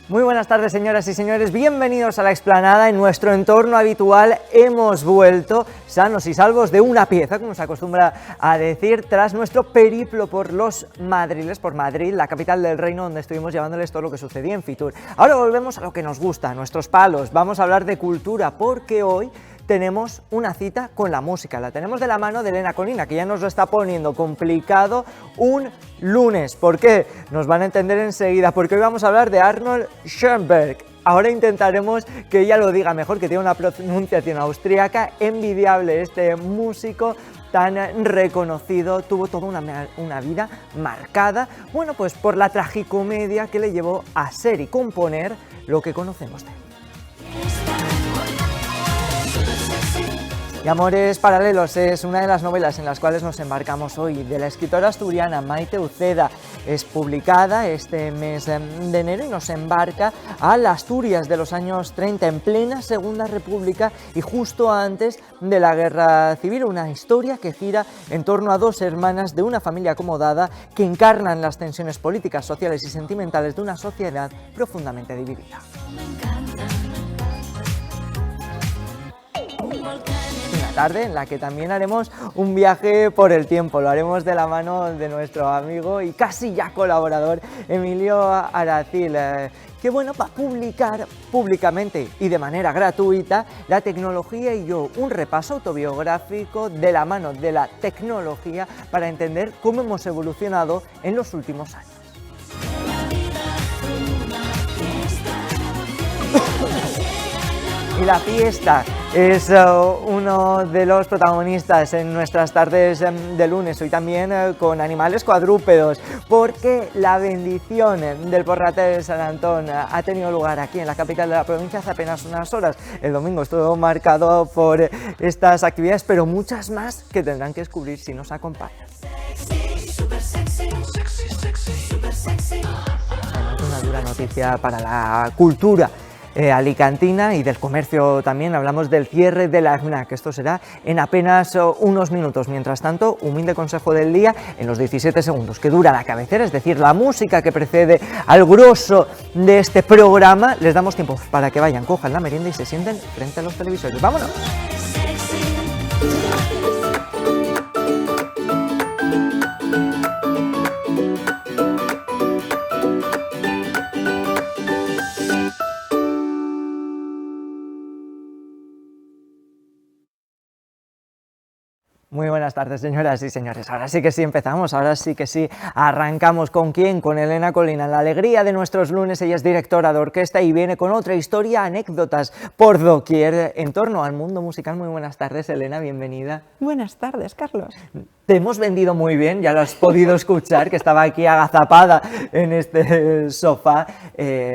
Muy buenas tardes, señoras y señores, bienvenidos a La Explanada. En nuestro entorno habitual hemos vuelto sanos y salvos de una pieza, como se acostumbra a decir, tras nuestro periplo por los Madriles, por Madrid, la capital del reino, donde estuvimos llevándoles todo lo que sucedía en Fitur. Ahora volvemos a lo que nos gusta, a nuestros palos. Vamos a hablar de cultura, porque hoy tenemos una cita con la música. La tenemos de la mano de Elena Colina, que ya nos lo está poniendo complicado un lunes. ¿Por qué? Nos van a entender enseguida, porque hoy vamos a hablar de Arnold Schoenberg. Ahora intentaremos que ella lo diga mejor, que tiene una pronunciación austríaca envidiable. Este músico tan reconocido tuvo toda una vida marcada, bueno, pues por la tragicomedia que le llevó a ser y componer lo que conocemos de él. Y Amores Paralelos es una de las novelas en las cuales nos embarcamos hoy, de la escritora asturiana Maite Uceda. Es publicada este mes de enero y nos embarca a la Asturias de los años 30, en plena Segunda República y justo antes de la Guerra Civil. Una historia que gira en torno a dos hermanas de una familia acomodada que encarnan las tensiones políticas, sociales y sentimentales de una sociedad profundamente dividida. Tarde en la que también haremos un viaje por el tiempo. Lo haremos de la mano de nuestro amigo y casi ya colaborador Emilio Aracil, que bueno, va a publicar públicamente y de manera gratuita La tecnología y yo, un repaso autobiográfico de la mano de la tecnología para entender cómo hemos evolucionado en los últimos años. Y la fiesta es uno de los protagonistas en nuestras tardes de lunes, hoy también con animales cuadrúpedos, porque la bendición del Porrate de San Antón ha tenido lugar aquí en la capital de la provincia hace apenas unas horas. El domingo estuvo marcado por estas actividades, pero muchas más que tendrán que descubrir si nos acompañan. Una dura noticia para la cultura alicantina y del comercio también. Hablamos del cierre de la FNAC. Esto será en apenas unos minutos. Mientras tanto, humilde consejo del día en los 17 segundos que dura la cabecera, es decir, la música que precede al grosso de este programa. Les damos tiempo para que vayan, cojan la merienda y se sienten frente a los televisores. ¡Vámonos! Muy buenas tardes, señoras y señores. Ahora sí que sí empezamos, ahora sí que sí arrancamos. ¿Con quién? Con Elena Colina, la alegría de nuestros lunes. Ella es directora de orquesta y viene con otra historia, anécdotas por doquier en torno al mundo musical. Muy buenas tardes, Elena, bienvenida. Buenas tardes, Carlos. Te hemos vendido muy bien, ya lo has podido escuchar, que estaba aquí agazapada en este sofá.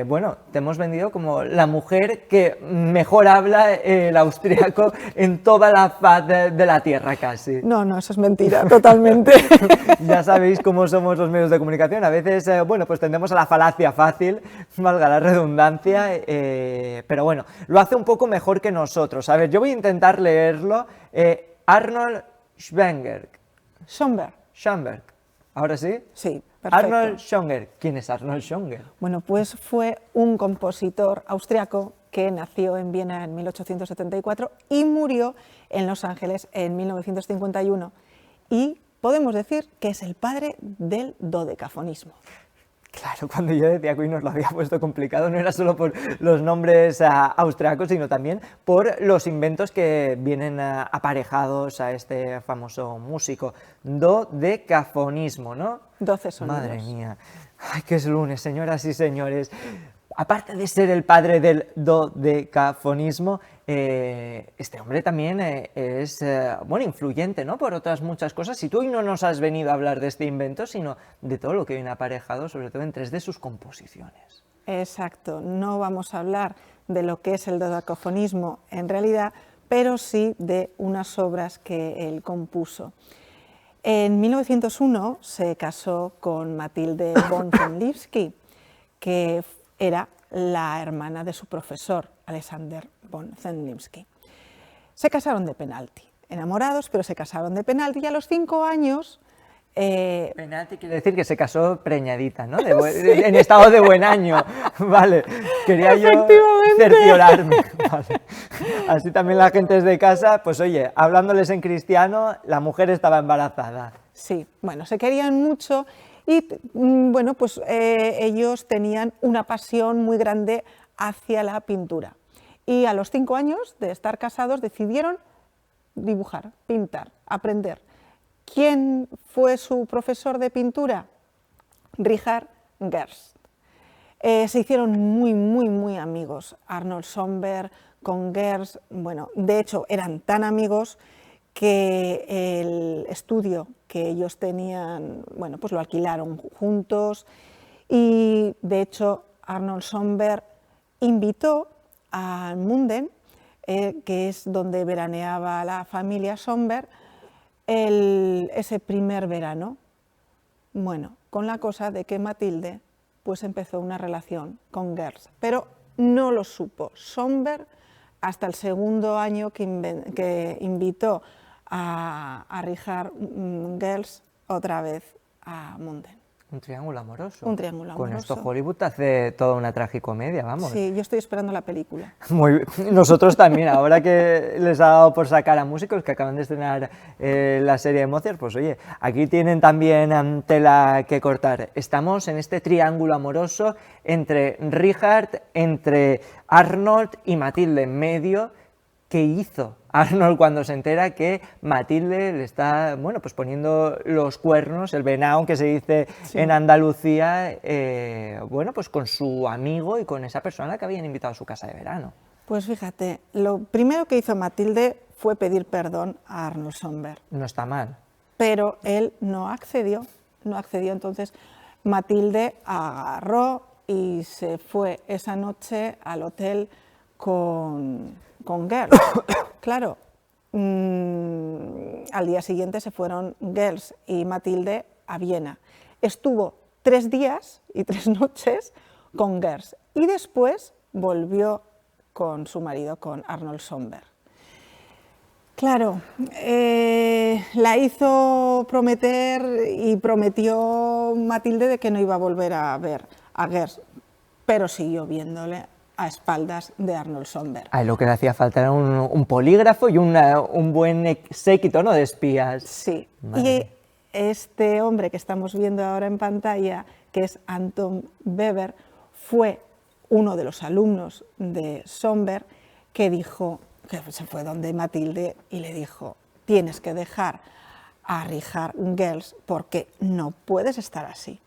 Bueno, te hemos vendido como la mujer que mejor habla el austríaco en toda la faz de la tierra casi. No, eso es mentira, totalmente. Ya sabéis cómo somos los medios de comunicación, a veces, bueno, pues tendemos a la falacia fácil, valga la redundancia, pero bueno, lo hace un poco mejor que nosotros. A ver, yo voy a intentar leerlo. Arnold Schoenberg. ¿Ahora sí? Sí, perfecto. Arnold Schoenberg. ¿Quién es Arnold Schoenberg? Bueno, pues fue un compositor austriaco que nació en Viena en 1874 y murió en Los Ángeles en 1951. Y podemos decir que es el padre del dodecafonismo. Claro, cuando yo decía que hoy nos lo había puesto complicado, no era solo por los nombres austriacos, sino también por los inventos que vienen aparejados a este famoso músico. Dodecafonismo, ¿no? 12 sonidos. Madre mía. Ay, que es lunes, señoras y señores. Aparte de ser el padre del dodecafonismo, este hombre también es bueno, influyente, ¿no?, por otras muchas cosas. Y tú hoy no nos has venido a hablar de este invento, sino de todo lo que viene aparejado, sobre todo en tres de sus composiciones. Exacto, no vamos a hablar de lo que es el dodecafonismo en realidad, pero sí de unas obras que él compuso. En 1901 se casó con Matilde von Zemlinsky, que era la hermana de su profesor, Alexander von Zemlinsky. Se casaron de penalti, enamorados, pero se casaron de penalti, y a los 5 años Penalti quiere decir que se casó preñadita, ¿no? En estado de buen año. Vale, quería yo cerciorarme. Vale. Así también la gente desde casa, pues oye, hablándoles en cristiano, la mujer estaba embarazada. Sí, bueno, se querían mucho y bueno, pues ellos tenían una pasión muy grande hacia la pintura. Y a los 5 años de estar casados decidieron dibujar, pintar, aprender. ¿Quién fue su profesor de pintura? Richard Gerst. Se hicieron muy amigos. Arnold Schoenberg con Gerst, bueno, de hecho eran tan amigos que el estudio que ellos tenían, bueno, pues lo alquilaron juntos y de hecho Arnold Schoenberg invitó a Munden, que es donde veraneaba la familia Schoenberg, ese primer verano. Bueno, con la cosa de que Matilde pues empezó una relación con Gerst, pero no lo supo Schoenberg hasta el segundo año que invitó a Richard Gerst otra vez a Munden. Un triángulo amoroso. Un triángulo amoroso. Con esto Hollywood hace toda una tragicomedia, vamos. Sí, yo estoy esperando la película. Nosotros también, ahora que les ha dado por sacar a músicos que acaban de estrenar la serie de Mozart, pues oye, aquí tienen también tela que cortar. Estamos en este triángulo amoroso entre Richard, entre Arnold y Matilde en medio. ¿Qué hizo Arnold cuando se entera que Matilde le está, bueno, pues poniendo los cuernos, el venao que se dice en Andalucía, bueno, pues con su amigo y con esa persona que habían invitado a su casa de verano? Pues fíjate, lo primero que hizo Matilde fue pedir perdón a Arnold Schoenberg. No está mal. Pero él no accedió, entonces Matilde agarró y se fue esa noche al hotel con Gerst. Claro, al día siguiente se fueron Gerst y Matilde a Viena. Estuvo 3 días y 3 noches con Gerst y después volvió con su marido, con Arnold Schoenberg. Claro, la hizo prometer y prometió Matilde de que no iba a volver a ver a Gerst, pero siguió viéndole a espaldas de Arnold Schoenberg. Lo que le hacía falta era un polígrafo y un buen séquito, ¿no?, de espías. Sí, y este hombre que estamos viendo ahora en pantalla, que es Anton Weber, fue uno de los alumnos de Schoenberg que dijo, que se fue donde Matilde y le dijo: tienes que dejar a Richard Gerst porque no puedes estar así.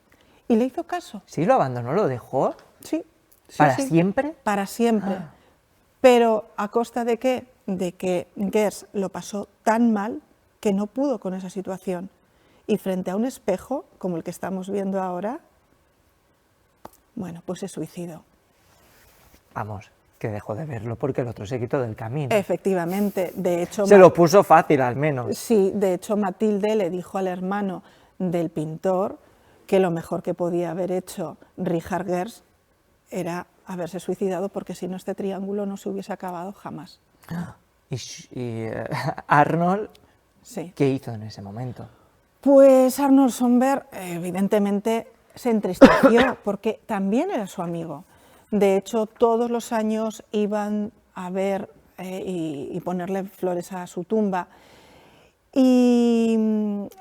Y le hizo caso. ¿Sí lo abandonó, lo dejó? Sí. ¿Para siempre? Para siempre. Pero ¿a costa de qué? De que Gerst lo pasó tan mal que no pudo con esa situación. Y frente a un espejo, como el que estamos viendo ahora, bueno, pues se suicidó. Vamos, que dejó de verlo porque el otro se quitó del camino. Efectivamente, de hecho... Se lo puso fácil, al menos. Sí, de hecho Matilde le dijo al hermano del pintor que lo mejor que podía haber hecho Richard Gerst era haberse suicidado, porque si no este triángulo no se hubiese acabado jamás. ¿Y Arnold, sí, qué hizo en ese momento? Pues Arnold Schoenberg evidentemente se entristeció porque también era su amigo. De hecho, todos los años iban a ver y ponerle flores a su tumba. Y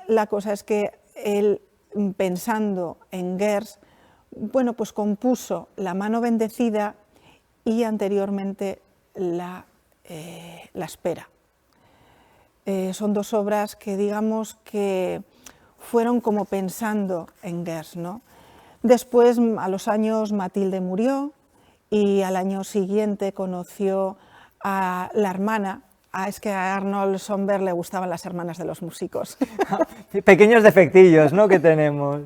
la cosa es que él, pensando en Gerst, bueno, pues compuso La mano bendecida y anteriormente La espera. Son 2 obras que digamos que fueron como pensando en Gerst, ¿no? Después, a los años, Matilde murió y al año siguiente conoció a la hermana. Es que a Arnold Schoenberg le gustaban las hermanas de los músicos. Pequeños defectillos, ¿no?, que tenemos.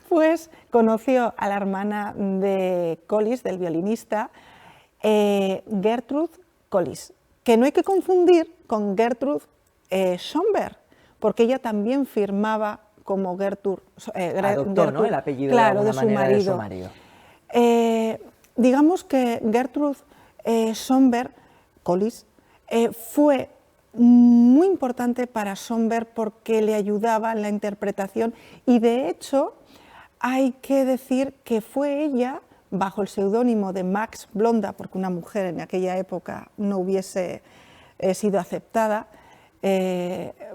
Pues conoció a la hermana de Collis, del violinista, Gertrude Collis, que no hay que confundir con Gertrude Schoenberg, porque ella también firmaba como Gertrude. Adoptó, ¿no?, el apellido, claro, de su marido. Digamos que Gertrude Schoenberg, Collis, fue muy importante para Schoenberg porque le ayudaba en la interpretación y de hecho hay que decir que fue ella, bajo el seudónimo de Max Blonda, porque una mujer en aquella época no hubiese sido aceptada,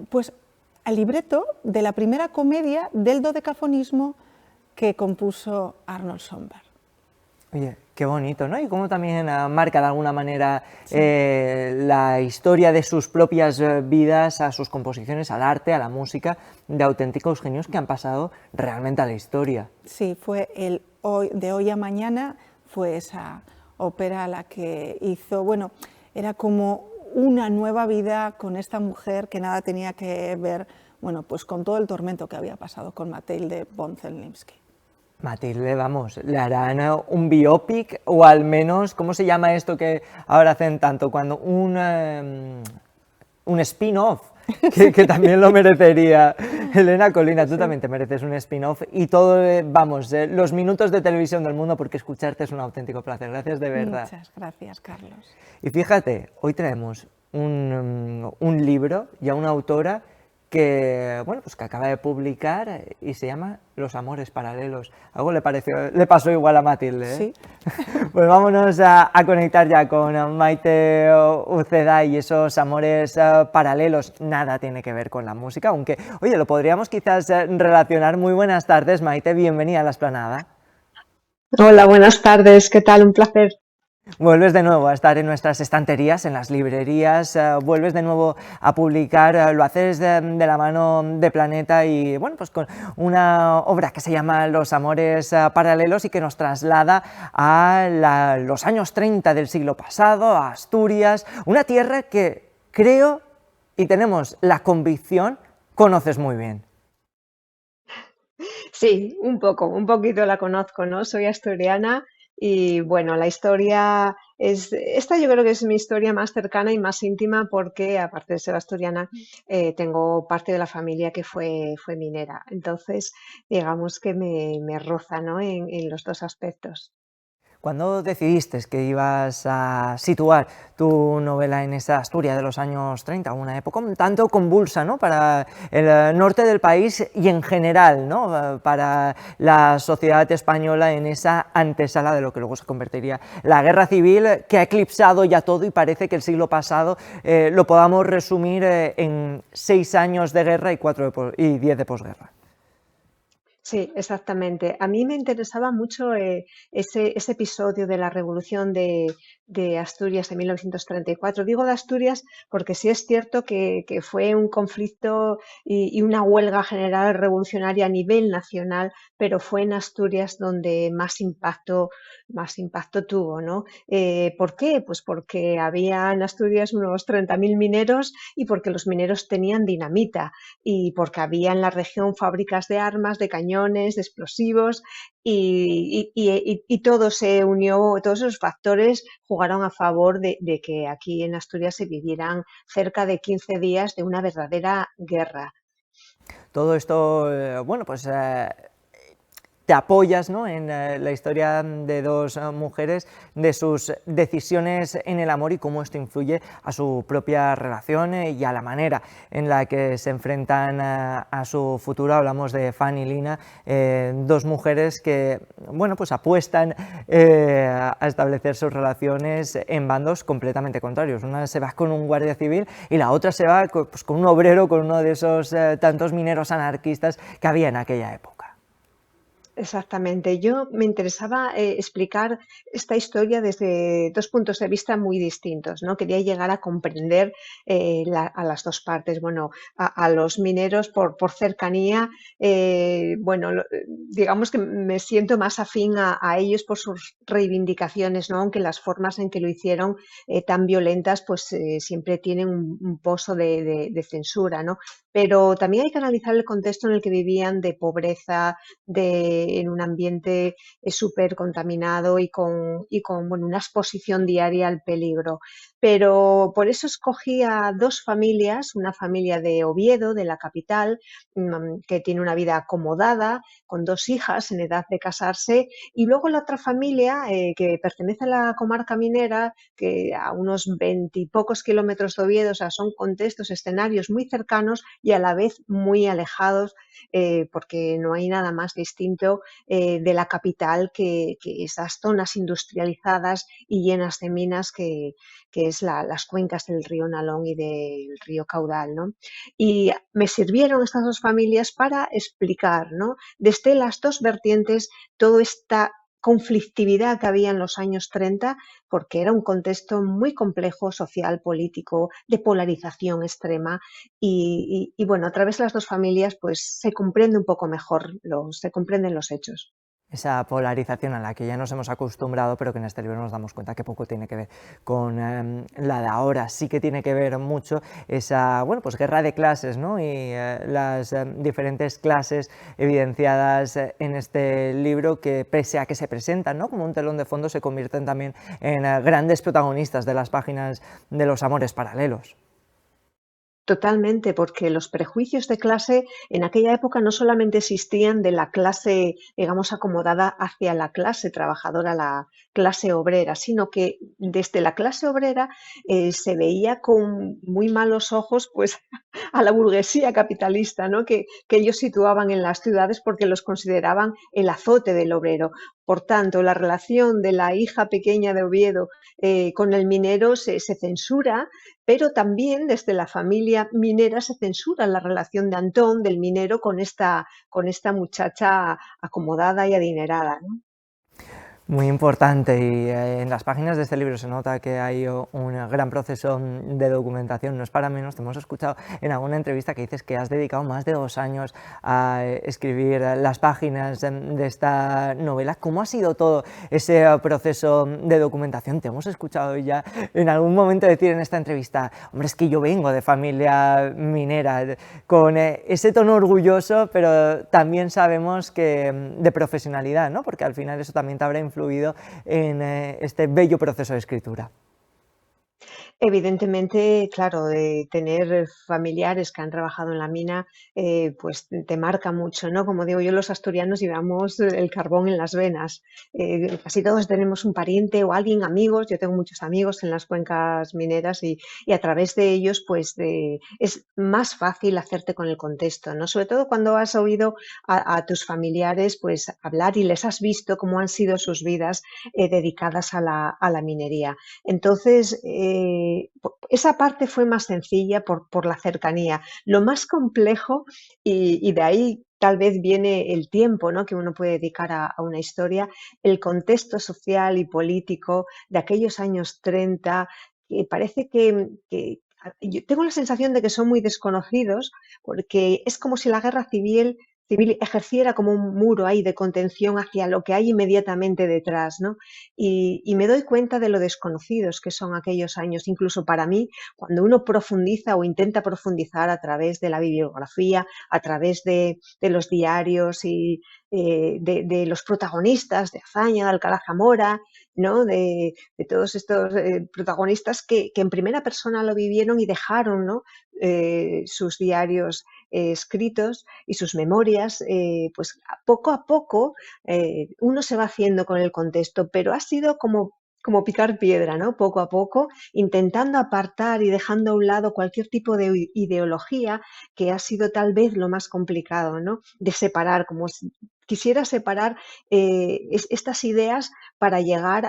pues al libreto de la primera comedia del dodecafonismo que compuso Arnold Schoenberg. Oye, qué bonito, ¿no? Y cómo también marca de alguna manera la historia de sus propias vidas a sus composiciones, al arte, a la música, de auténticos genios que han pasado realmente a la historia. Sí, fue de hoy a mañana, fue esa ópera la que hizo, bueno, era como una nueva vida con esta mujer que nada tenía que ver, bueno, pues con todo el tormento que había pasado con Matilde von Zelnimsky. Matilde, vamos, le harán un biopic o al menos, ¿cómo se llama esto que ahora hacen tanto? Cuando un spin-off, que también lo merecería. Elena Colina, tú también te mereces un spin-off y todo, vamos, los minutos de televisión del mundo, porque escucharte es un auténtico placer. Gracias de verdad. Muchas gracias, Carlos. Y fíjate, hoy traemos un libro y a una autora que, bueno, pues que acaba de publicar y se llama Los amores paralelos. Algo le pasó igual a Matilde, ¿eh? Sí. Pues vámonos a conectar ya con Maite Uceda y esos amores paralelos. Nada tiene que ver con la música, aunque, oye, lo podríamos quizás relacionar. Muy buenas tardes, Maite, bienvenida a La Explanada. Hola, buenas tardes, ¿qué tal? Un placer. Vuelves de nuevo a estar en nuestras estanterías, en las librerías, vuelves de nuevo a publicar, lo haces de la mano de Planeta y bueno, pues con una obra que se llama Los amores paralelos y que nos traslada a los años 30 del siglo pasado, a Asturias, una tierra que creo y tenemos la convicción conoces muy bien. Sí, un poquito la conozco, ¿no? Soy asturiana y bueno, la historia esta yo creo que es mi historia más cercana y más íntima porque aparte de ser asturiana, tengo parte de la familia que fue minera. Entonces, digamos que me roza, ¿no? En los dos aspectos. ¿Cuándo decidiste que ibas a situar tu novela en esa Asturias de los años 30, una época un tanto convulsa, ¿no?, para el norte del país y en general, ¿no?, para la sociedad española en esa antesala de lo que luego se convertiría la guerra civil, que ha eclipsado ya todo y parece que el siglo pasado lo podamos resumir en 6 años de guerra y 10 de posguerra? Sí, exactamente. A mí me interesaba mucho ese episodio de la Revolución de Asturias de 1934. Digo de Asturias porque sí es cierto que fue un conflicto y una huelga general revolucionaria a nivel nacional, pero fue en Asturias donde más impacto tuvo, ¿no? ¿Por qué? Pues porque había en Asturias unos 30.000 mineros y porque los mineros tenían dinamita y porque había en la región fábricas de armas, de cañones, de explosivos y todo se unió, todos esos factores jugaron a favor de que aquí en Asturias se vivieran cerca de 15 días de una verdadera guerra. Todo esto, bueno, pues te apoyas, ¿no?, en la historia de dos mujeres, de sus decisiones en el amor y cómo esto influye a su propia relación y a la manera en la que se enfrentan a su futuro. Hablamos de Fanny y Lina, dos mujeres que, bueno, pues apuestan a establecer sus relaciones en bandos completamente contrarios. Una se va con un guardia civil y la otra se va pues, con un obrero, con uno de esos tantos mineros anarquistas que había en aquella época. Exactamente. Yo me interesaba explicar esta historia desde dos puntos de vista muy distintos, ¿no? Quería llegar a comprender a las dos partes. Bueno, a los mineros por cercanía, bueno, digamos que me siento más afín a ellos por sus reivindicaciones, ¿no? Aunque las formas en que lo hicieron tan violentas, pues siempre tienen un pozo de censura, ¿no? Pero también hay que analizar el contexto en el que vivían de pobreza, en un ambiente súper contaminado y con bueno, una exposición diaria al peligro. Pero por eso escogí a dos familias, una familia de Oviedo, de la capital, que tiene una vida acomodada, con dos hijas en edad de casarse, y luego la otra familia que pertenece a la comarca minera, que a unos 20 y pocos kilómetros de Oviedo, o sea, son contextos, escenarios muy cercanos y a la vez muy alejados, porque no hay nada más distinto de la capital que esas zonas industrializadas y llenas de minas que es las cuencas del río Nalón y del río Caudal, ¿no? Y me sirvieron estas dos familias para explicar, ¿no?, desde las dos vertientes toda esta conflictividad que había en los años 30, porque era un contexto muy complejo social, político, de polarización extrema y bueno, a través de las dos familias pues se comprende un poco mejor, se comprenden los hechos. Esa polarización a la que ya nos hemos acostumbrado, pero que en este libro nos damos cuenta que poco tiene que ver con la de ahora. Sí que tiene que ver mucho esa, bueno, pues guerra de clases, ¿no? Y las diferentes clases evidenciadas en este libro, que pese a que se presentan, ¿no?, como un telón de fondo, se convierten también en grandes protagonistas de las páginas de los amores paralelos. Totalmente, porque los prejuicios de clase en aquella época no solamente existían de la clase, digamos, acomodada hacia la clase trabajadora, la clase obrera, sino que desde la clase obrera se veía con muy malos ojos pues, a la burguesía capitalista, ¿no?, que ellos situaban en las ciudades porque los consideraban el azote del obrero. Por tanto, la relación de la hija pequeña de Oviedo con el minero se censura, pero también desde la familia minera se censura la relación de Antón, del minero, con esta muchacha acomodada y adinerada, ¿no? Muy importante, y en las páginas de este libro se nota que hay un gran proceso de documentación, no es para menos. Te hemos escuchado en alguna entrevista que dices que has dedicado más de 2 años a escribir las páginas de esta novela. ¿Cómo ha sido todo ese proceso de documentación? Te hemos escuchado ya en algún momento decir en esta entrevista: hombre, es que yo vengo de familia minera, con ese tono orgulloso, pero también sabemos que de profesionalidad, ¿no?, porque al final eso también te habrá influido en este bello proceso de escritura. Evidentemente, claro, tener familiares que han trabajado en la mina, pues te marca mucho, ¿no? Como digo yo, los asturianos llevamos el carbón en las venas. Casi todos tenemos un pariente o alguien, amigos. Yo tengo muchos amigos en las cuencas mineras y a través de ellos, pues es más fácil hacerte con el contexto, ¿no? Sobre todo cuando has oído a tus familiares, pues hablar y les has visto cómo han sido sus vidas dedicadas a la minería. Entonces, esa parte fue más sencilla por la cercanía. Lo más complejo, y de ahí tal vez viene el tiempo, ¿no?, que uno puede dedicar a una historia, el contexto social y político de aquellos años 30, que parece que yo tengo la sensación de que son muy desconocidos, porque es como si la guerra civil ejerciera como un muro ahí de contención hacia lo que hay inmediatamente detrás, ¿no? Y me doy cuenta de lo desconocidos que son aquellos años, incluso para mí, cuando uno profundiza o intenta profundizar a través de la bibliografía, a través de los diarios y de los protagonistas de Azaña, de Alcalá Zamora, ¿no?, de todos estos protagonistas que en primera persona lo vivieron y dejaron, ¿no?, sus diarios escritos y sus memorias, pues a poco uno se va haciendo con el contexto, pero ha sido como picar piedra, ¿no?, poco a poco, intentando apartar y dejando a un lado cualquier tipo de ideología, que ha sido tal vez lo más complicado, ¿no?, de separar, como si quisiera separar estas ideas para llegar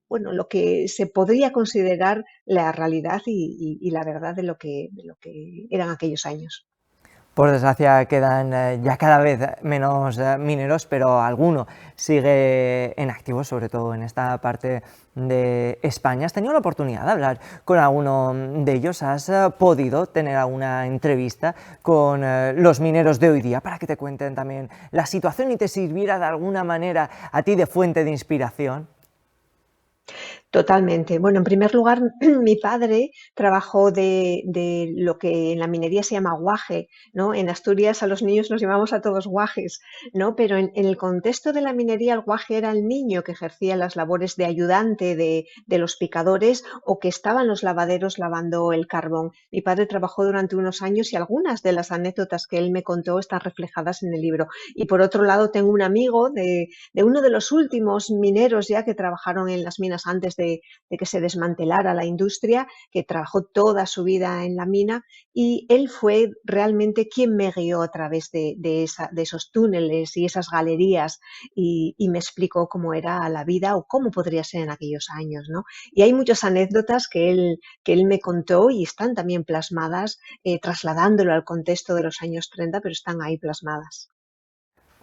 bueno, lo que se podría considerar la realidad y la verdad de lo que eran aquellos años. Por desgracia quedan ya cada vez menos mineros, pero alguno sigue en activo, sobre todo en esta parte de España. ¿Has tenido la oportunidad de hablar con alguno de ellos? ¿Has podido tener alguna entrevista con los mineros de hoy día para que te cuenten también la situación y te sirviera de alguna manera a ti de fuente de inspiración? Totalmente. Bueno, en primer lugar, mi padre trabajó de lo que en la minería se llama guaje, ¿no? En Asturias a los niños los llamamos a todos guajes, ¿no? Pero en el contexto de la minería, el guaje era el niño que ejercía las labores de ayudante de los picadores o que estaba en los lavaderos lavando el carbón. Mi padre trabajó durante unos años y algunas de las anécdotas que él me contó están reflejadas en el libro. Y por otro lado, tengo un amigo de uno de los últimos mineros ya que trabajaron en las minas antes de que se desmantelara la industria, que trabajó toda su vida en la mina, y él fue realmente quien me guió a través de esos túneles y esas galerías y me explicó cómo era la vida o cómo podría ser en aquellos años, ¿no? Y hay muchas anécdotas que él me contó y están también plasmadas, trasladándolo al contexto de los años 30, pero están ahí plasmadas.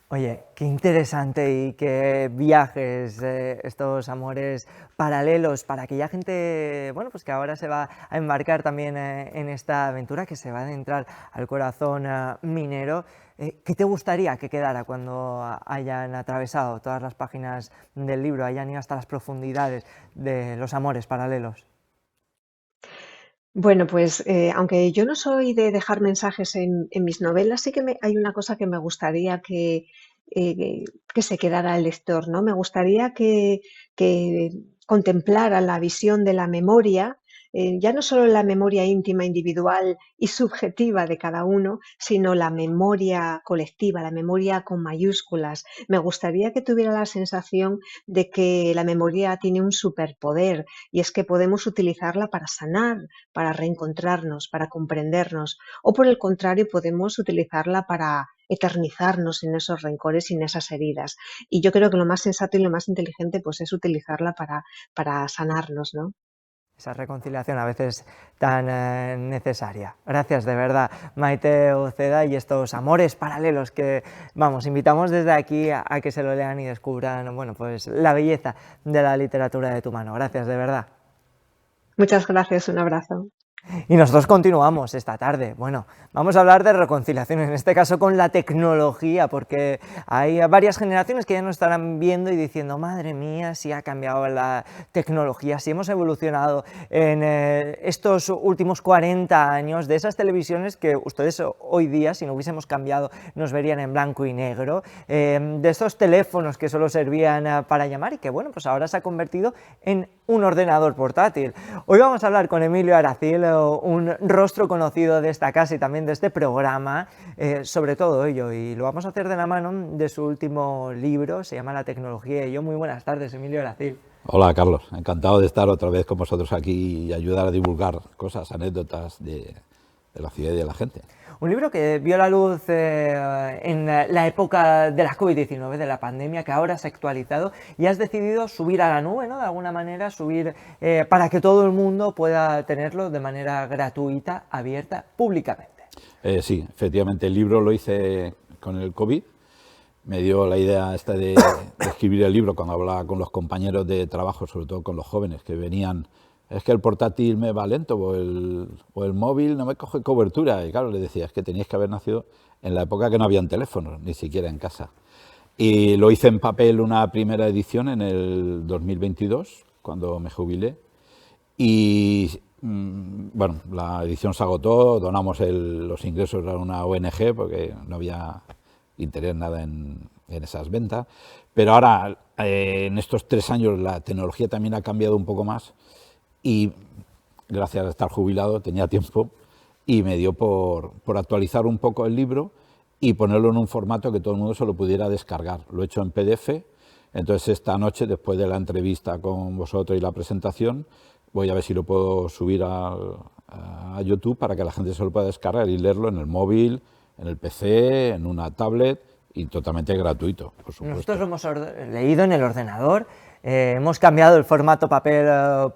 Oye, qué interesante y qué viajes, estos amores paralelos para aquella gente, bueno, pues que ahora se va a embarcar también en esta aventura, que se va a adentrar al corazón minero. ¿Qué te gustaría que quedara cuando hayan atravesado todas las páginas del libro, hayan ido hasta las profundidades de los amores paralelos? Bueno, pues aunque yo no soy de dejar mensajes en mis novelas, sí que hay una cosa que me gustaría que se quedara el lector, ¿no? Me gustaría que contemplara la visión de la memoria, ya no solo la memoria íntima, individual y subjetiva de cada uno, sino la memoria colectiva, la memoria con mayúsculas. Me gustaría que tuviera la sensación de que la memoria tiene un superpoder y es que podemos utilizarla para sanar, para reencontrarnos, para comprendernos, o por el contrario podemos utilizarla para eternizarnos en esos rencores y en esas heridas. Y yo creo que lo más sensato y lo más inteligente pues es utilizarla para sanarnos, ¿no? Esa reconciliación a veces tan necesaria. Gracias de verdad, Maite Uceda, y estos amores paralelos que, vamos, invitamos desde aquí a que se lo lean y descubran, bueno, pues la belleza de la literatura de tu mano. Gracias de verdad. Muchas gracias, un abrazo. Y nosotros continuamos esta tarde. Bueno, vamos a hablar de reconciliación, en este caso con la tecnología, porque hay varias generaciones que ya nos estarán viendo y diciendo, madre mía, si ha cambiado la tecnología, si hemos evolucionado en estos últimos 40 años, de esas televisiones que ustedes hoy día, si no hubiésemos cambiado, nos verían en blanco y negro, de estos teléfonos que solo servían para llamar y que, bueno, pues ahora se ha convertido en un ordenador portátil. Hoy vamos a hablar con Emilio Aracil, un rostro conocido de esta casa y también de este programa, sobre todo ello, y lo vamos a hacer de la mano de su último libro, se llama La tecnología y yo. Muy buenas tardes, Emilio Aracil. Hola Carlos, encantado de estar otra vez con vosotros aquí y ayudar a divulgar cosas, anécdotas de la ciudad y de la gente. Un libro que vio la luz en la época de la COVID-19, de la pandemia, que ahora se ha actualizado y has decidido subir a la nube, ¿no? De alguna manera, subir para que todo el mundo pueda tenerlo de manera gratuita, abierta, públicamente. Sí, efectivamente, el libro lo hice con el COVID. Me dio la idea esta de escribir el libro cuando hablaba con los compañeros de trabajo, sobre todo con los jóvenes que venían. Es que el portátil me va lento o el móvil no me coge cobertura. Y claro, le decía, es que teníais que haber nacido en la época que no habían teléfonos, ni siquiera en casa. Y lo hice en papel una primera edición en el 2022, cuando me jubilé. Y bueno, la edición se agotó, donamos los ingresos a una ONG porque no había interés nada en esas ventas. Pero ahora, en estos 3 años, la tecnología también ha cambiado un poco más. Y gracias a estar jubilado tenía tiempo y me dio por actualizar un poco el libro y ponerlo en un formato que todo el mundo se lo pudiera descargar. Lo he hecho en PDF, entonces esta noche, después de la entrevista con vosotros y la presentación, voy a ver si lo puedo subir a YouTube para que la gente se lo pueda descargar y leerlo en el móvil, en el PC, en una tablet y totalmente gratuito, por supuesto. Nosotros lo hemos leído en el ordenador. Hemos cambiado el formato papel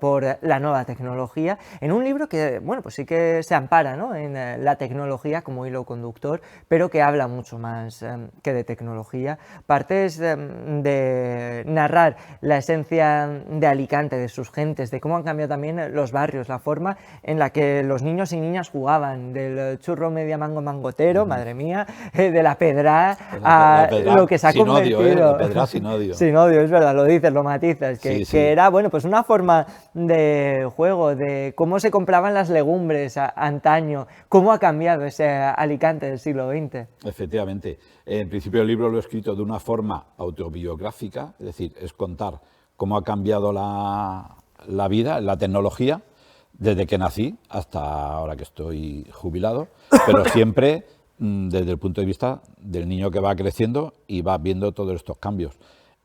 por la nueva tecnología, en un libro que, bueno, pues sí que se ampara, ¿no?, en la tecnología como hilo conductor, pero que habla mucho más que de tecnología. Partes de narrar la esencia de Alicante, de sus gentes, de cómo han cambiado también los barrios, la forma en la que los niños y niñas jugaban, del churro media mango mangotero, madre mía, de la pedra a lo que se ha convertido. La pedra sin odio. Sin odio, es verdad, lo dices, lo matizas, Sí, sí. que era, bueno, pues una forma de juego, de cómo se compraban las legumbres antaño, cómo ha cambiado ese Alicante del siglo XX. Efectivamente. En principio el libro lo he escrito de una forma autobiográfica, es decir, es contar cómo ha cambiado la vida, la tecnología, desde que nací hasta ahora que estoy jubilado, pero siempre desde el punto de vista del niño que va creciendo y va viendo todos estos cambios.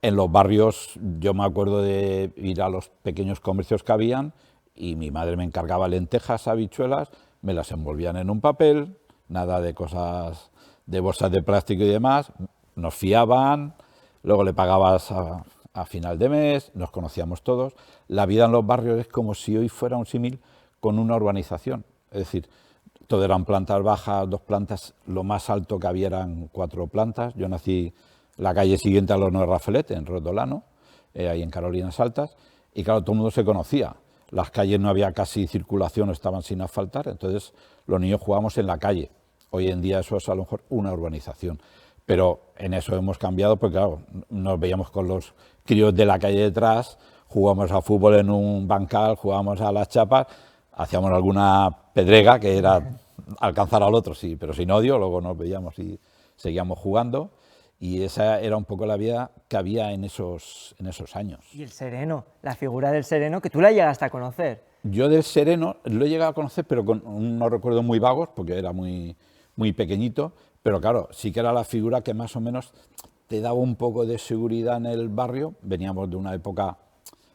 En los barrios yo me acuerdo de ir a los pequeños comercios que habían y mi madre me encargaba lentejas, habichuelas, me las envolvían en un papel, nada de cosas de bolsas de plástico y demás, nos fiaban, luego le pagabas a final de mes, nos conocíamos todos. La vida en los barrios es como si hoy fuera un símil con una urbanización, es decir, todo eran plantas bajas, 2 plantas, lo más alto que había eran 4 plantas. Yo nací la calle siguiente al Horno de Rafelete, en Rotolano, ahí en Carolinas Altas, y claro, todo el mundo se conocía. Las calles no había casi circulación, estaban sin asfaltar, entonces los niños jugábamos en la calle. Hoy en día eso es a lo mejor una urbanización, pero en eso hemos cambiado porque claro, nos veíamos con los críos de la calle detrás, jugábamos a fútbol en un bancal, jugábamos a las chapas, hacíamos alguna pedrega que era alcanzar al otro, sí, pero sin odio, luego nos veíamos y seguíamos jugando. Y esa era un poco la vida que había en esos años. Y el sereno, la figura del sereno, que tú la llegaste a conocer. Yo del sereno lo he llegado a conocer, pero con unos recuerdos muy vagos, porque era muy pequeñito, pero claro, sí que era la figura que más o menos te daba un poco de seguridad en el barrio. Veníamos de una época,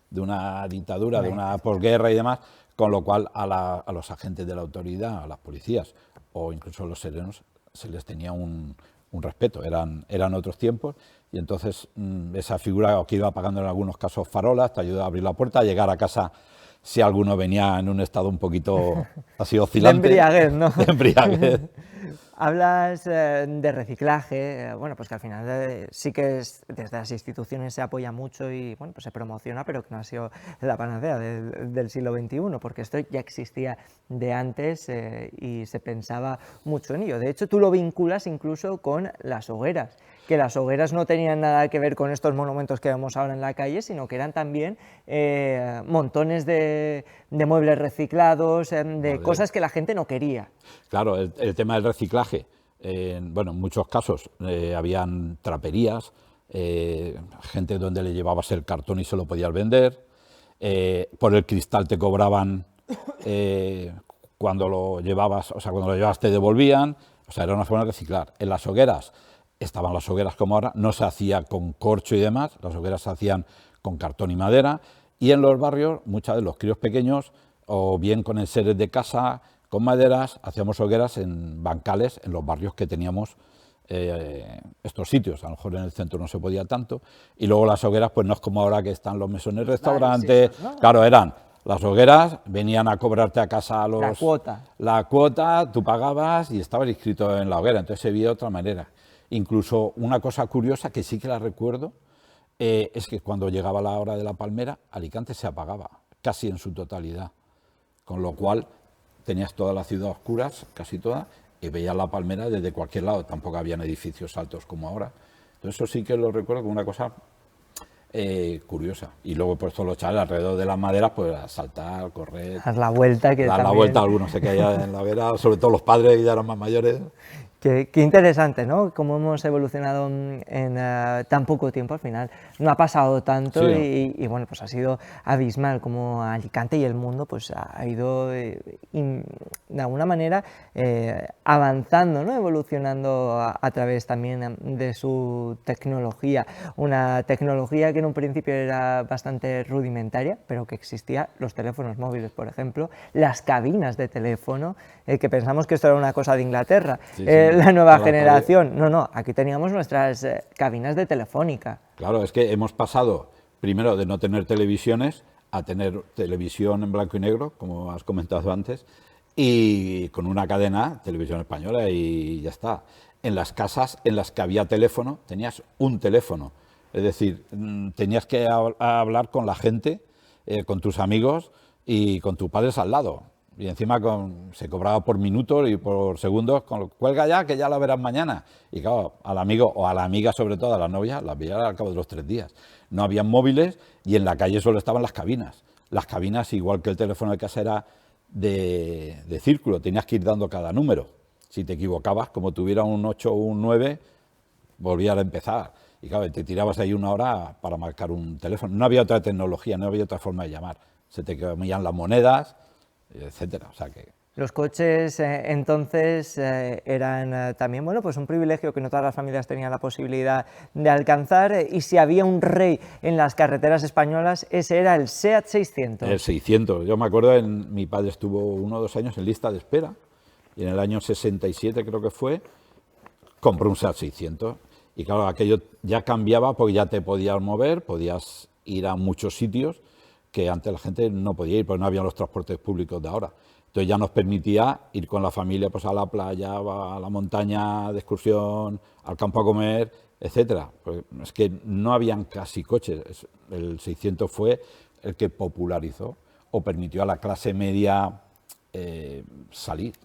de una dictadura, de una posguerra y demás, con lo cual a los agentes de la autoridad, a las policías o incluso a los serenos, se les tenía un respeto, eran otros tiempos, y entonces esa figura que iba apagando en algunos casos farolas, te ayudaba a abrir la puerta, a llegar a casa si alguno venía en un estado un poquito así oscilante. De embriaguez, ¿no? De embriaguez. Hablas de reciclaje, bueno, pues que al final sí que desde las instituciones se apoya mucho y bueno, pues se promociona, pero que no ha sido la panacea del siglo XXI, porque esto ya existía de antes y se pensaba mucho en ello. De hecho, tú lo vinculas incluso con las hogueras, que las hogueras no tenían nada que ver con estos monumentos que vemos ahora en la calle, sino que eran también montones de muebles reciclados, de cosas que la gente no quería. Claro, el tema del reciclaje, bueno, en muchos casos habían traperías, gente donde le llevabas el cartón y se lo podías vender, por el cristal te cobraban cuando lo llevabas, o sea, cuando lo llevabas te devolvían, o sea, era una forma de reciclar. En las hogueras, estaban las hogueras como ahora, no se hacía con corcho y demás, las hogueras se hacían con cartón y madera, y en los barrios, muchos de los críos pequeños, o bien con enseres de casa, con maderas, hacíamos hogueras en bancales en los barrios que teníamos estos sitios. A lo mejor en el centro no se podía tanto. Y luego las hogueras, pues no es como ahora que están los mesones restaurantes. Vale, sí, ¿no? Claro, eran las hogueras, venían a cobrarte a casa La cuota. La cuota, tú pagabas y estabas inscrito en la hoguera. Entonces se veía de otra manera. Incluso una cosa curiosa que sí que la recuerdo, es que cuando llegaba la hora de la palmera, Alicante se apagaba, casi en su totalidad. Con lo cual tenías toda la ciudad a oscuras, casi toda, y veías la palmera desde cualquier lado. Tampoco habían edificios altos como ahora. Entonces eso sí que lo recuerdo como una cosa curiosa. Y luego pues todos los chavales alrededor de las maderas, pues a saltar, correr, Dar la vuelta. Que dar la también... vuelta, algunos se caían en la hoguera, sobre todo los padres que ya eran más mayores. Qué interesante, ¿no? Cómo hemos evolucionado en tan poco tiempo al final. No ha pasado tanto Sí. y bueno, pues ha sido abismal como Alicante y el mundo pues ha ido de alguna manera avanzando, ¿no? Evolucionando a través también de su tecnología. Una tecnología que en un principio era bastante rudimentaria, pero que existía, los teléfonos móviles, por ejemplo, las cabinas de teléfono, que pensamos que esto era una cosa de Inglaterra. Sí, sí. La nueva generación. No, aquí teníamos nuestras cabinas de telefónica. Claro, es que hemos pasado primero de no tener televisiones a tener televisión en blanco y negro, como has comentado antes, y con una cadena, Televisión Española, y ya está. En las casas en las que había teléfono, tenías un teléfono. Es decir, tenías que hablar con la gente, con tus amigos y con tus padres al lado. Y encima se cobraba por minutos y por segundos, cuelga ya, que ya la verás mañana. Y claro, al amigo o a la amiga, sobre todo a la novia, la veía al cabo de los 3 días. No habían móviles y en la calle solo estaban las cabinas. Las cabinas, igual que el teléfono de casa, era de círculo, tenías que ir dando cada número. Si te equivocabas, como tuviera un 8 o un 9, volvías a empezar. Y claro, te tirabas ahí 1 hora para marcar un teléfono. No había otra tecnología, no había otra forma de llamar. Se te comían las monedas, etcétera. O sea que... Los coches entonces eran también, bueno, pues un privilegio que no todas las familias tenían la posibilidad de alcanzar, y si había un rey en las carreteras españolas, ese era el SEAT 600. El 600. Yo me acuerdo, mi padre estuvo 1 o 2 años en lista de espera, y en el año 67 creo que fue, compró un SEAT 600. Y claro, aquello ya cambiaba porque ya te podías mover, podías ir a muchos sitios que antes la gente no podía ir, porque no había los transportes públicos de ahora. Entonces ya nos permitía ir con la familia pues a la playa, a la montaña de excursión, al campo a comer, etcétera. Pues es que no habían casi coches. El 600 fue el que popularizó o permitió a la clase media salir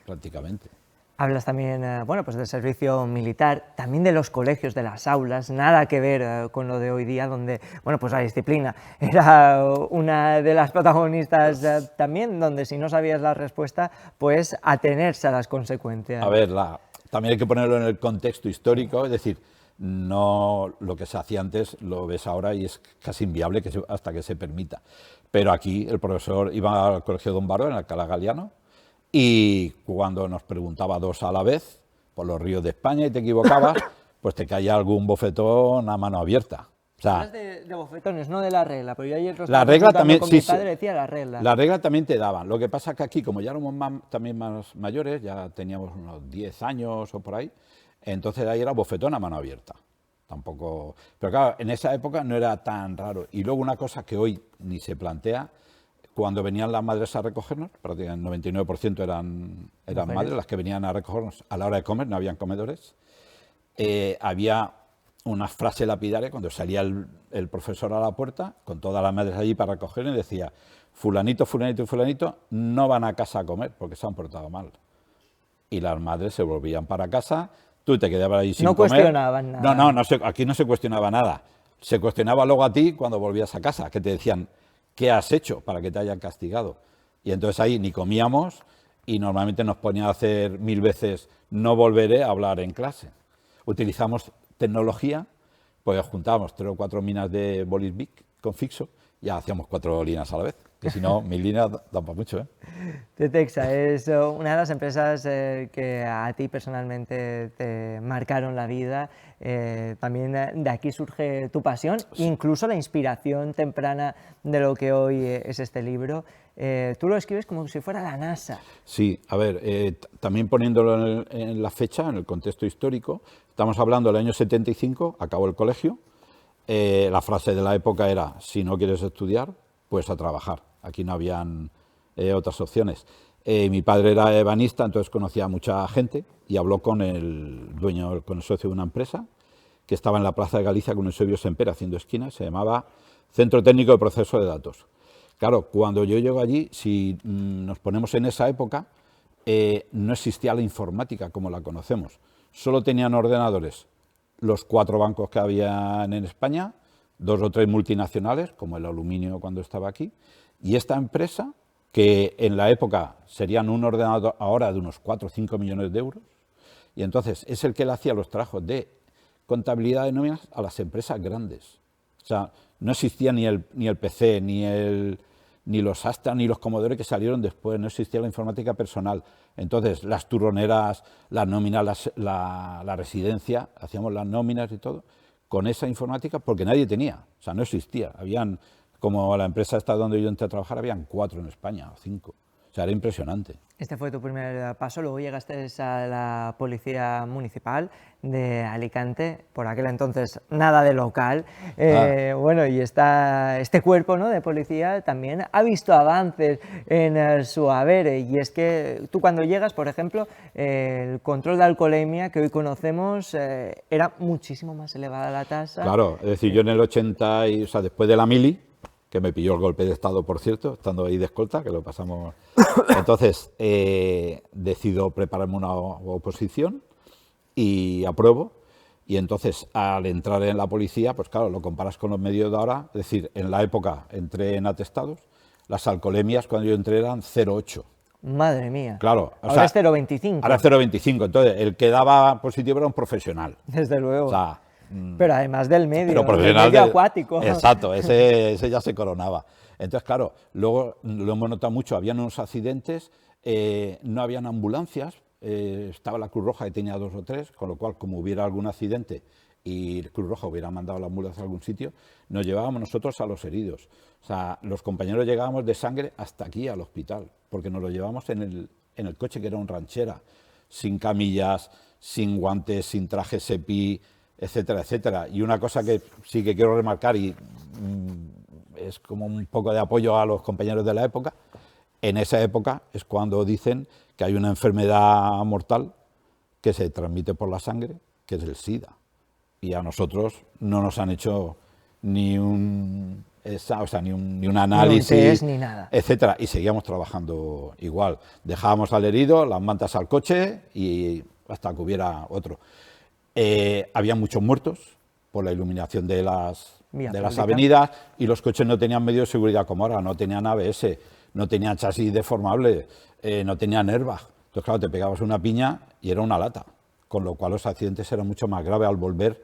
prácticamente. Hablas también, bueno, pues del servicio militar, también de los colegios, de las aulas, nada que ver con lo de hoy día, donde, bueno, pues la disciplina era una de las protagonistas también, donde si no sabías la respuesta, pues atenerse a las consecuencias. A ver, también hay que ponerlo en el contexto histórico, es decir, no lo que se hacía antes lo ves ahora y es casi inviable hasta que se permita. Pero aquí el profesor iba al colegio Don Baró, en Alcalá Galiano, y cuando nos preguntaba 2 a la vez por los ríos de España y te equivocabas, pues te caía algún bofetón a mano abierta. O sea, hablas de bofetones, no de la regla, pero yo ayer la regla también, con sí, mi padre decía la regla. La regla también te daban. Lo que pasa es que aquí, como ya éramos también más mayores, ya teníamos unos 10 años o por ahí, entonces ahí era bofetón a mano abierta. Tampoco... Pero claro, en esa época no era tan raro. Y luego una cosa que hoy ni se plantea, cuando venían las madres a recogernos, prácticamente el 99% eran madres las que venían a recogernos a la hora de comer, no habían comedores, había una frase lapidaria cuando salía el profesor a la puerta, con todas las madres allí para recoger, y decía: fulanito, fulanito y fulanito no van a casa a comer porque se han portado mal. Y las madres se volvían para casa, tú te quedabas ahí sin comer. No cuestionaban nada. No, aquí no se cuestionaba nada. Se cuestionaba luego a ti cuando volvías a casa, que te decían: ¿qué has hecho para que te hayan castigado? Y entonces ahí ni comíamos y normalmente nos ponían a hacer 1000 veces no volveré a hablar en clase. Utilizamos tecnología, pues juntábamos 3 o 4 minas de bolis Bic con fixo y ya hacíamos 4 líneas a la vez, que si no, 1000 líneas dan para mucho, ¿eh? Tetexa es una de las empresas que a ti personalmente te marcaron la vida. También de aquí surge tu pasión, incluso la inspiración temprana de lo que hoy es este libro. Tú lo escribes como si fuera la NASA. Sí, a ver, también poniéndolo en la fecha, en el contexto histórico, estamos hablando del año 75, acabó el colegio. La frase de la época era: si no quieres estudiar, pues a trabajar. Aquí no habían otras opciones. Mi padre era ebanista, entonces conocía a mucha gente y habló con el dueño, con el socio de una empresa que estaba en la Plaza de Galicia con Eusebio Semper haciendo esquinas, se llamaba Centro Técnico de Proceso de Datos. Claro, cuando yo llego allí, si nos ponemos en esa época, no existía la informática como la conocemos. Solo tenían ordenadores los 4 bancos que habían en España, 2 o 3 multinacionales, como el aluminio cuando estaba aquí, y esta empresa, que en la época serían un ordenador ahora de unos 4 o 5 millones de euros, y entonces es el que le hacía los trabajos de contabilidad de nóminas a las empresas grandes. O sea, no existía ni el PC, ni los Astra, ni los Commodore que salieron después, no existía la informática personal. Entonces, las turroneras, las nóminas, la residencia, hacíamos las nóminas y todo, con esa informática, porque nadie tenía, o sea, no existía. Habían, como la empresa esta donde yo entré a trabajar, habían 4 en España, o 5. O sea, era impresionante. Este fue tu primer paso, luego llegaste a la Policía Municipal de Alicante, por aquel entonces nada de local. Bueno, y este cuerpo, ¿no?, de policía también ha visto avances en su haber, y es que tú cuando llegas, por ejemplo, el control de alcoholemia que hoy conocemos era muchísimo más elevada la tasa. Claro, es decir, yo en el 80, o sea, después de la mili, que me pilló el golpe de estado, por cierto, estando ahí de escolta, que lo pasamos. Entonces, decido prepararme una oposición y apruebo. Y entonces, al entrar en la policía, pues claro, lo comparas con los medios de ahora. Es decir, en la época entré en atestados, las alcoholemias cuando yo entré eran 0,8. Madre mía. Claro. Ahora es 0,25. Ahora es 0,25. Entonces, el que daba positivo era un profesional. Desde luego. O sea, pero además del medio, pero del medio acuático. Exacto, ese ya se coronaba. Entonces, claro, luego lo hemos notado mucho, habían unos accidentes, no habían ambulancias, estaba la Cruz Roja y tenía 2 o 3, con lo cual, como hubiera algún accidente y Cruz Roja hubiera mandado la ambulancia a algún sitio, nos llevábamos nosotros a los heridos. O sea, los compañeros llegábamos de sangre hasta aquí al hospital, porque nos lo llevábamos en el coche, que era un ranchera, sin camillas, sin guantes, sin traje SEPI, etcétera, etcétera. Y una cosa que sí que quiero remarcar, y es como un poco de apoyo a los compañeros de la época, en esa época es cuando dicen que hay una enfermedad mortal que se transmite por la sangre, que es el SIDA. Y a nosotros no nos han hecho ni un análisis, ni un test, ni nada, etcétera. Y seguíamos trabajando igual. Dejábamos al herido, las mantas al coche y hasta que hubiera otro. Había muchos muertos por la iluminación de las avenidas, y los coches no tenían medios de seguridad como ahora, no tenían ABS, no tenían chasis deformable, no tenían airbag. Entonces, claro, te pegabas una piña y era una lata, con lo cual los accidentes eran mucho más graves al volver,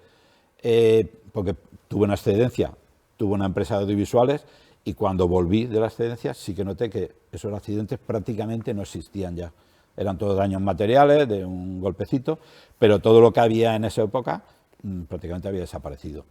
porque tuve una excedencia, tuve una empresa de audiovisuales, y cuando volví de la excedencia sí que noté que esos accidentes prácticamente no existían ya. Eran todos daños materiales, de un golpecito, pero todo lo que había en esa época prácticamente había desaparecido.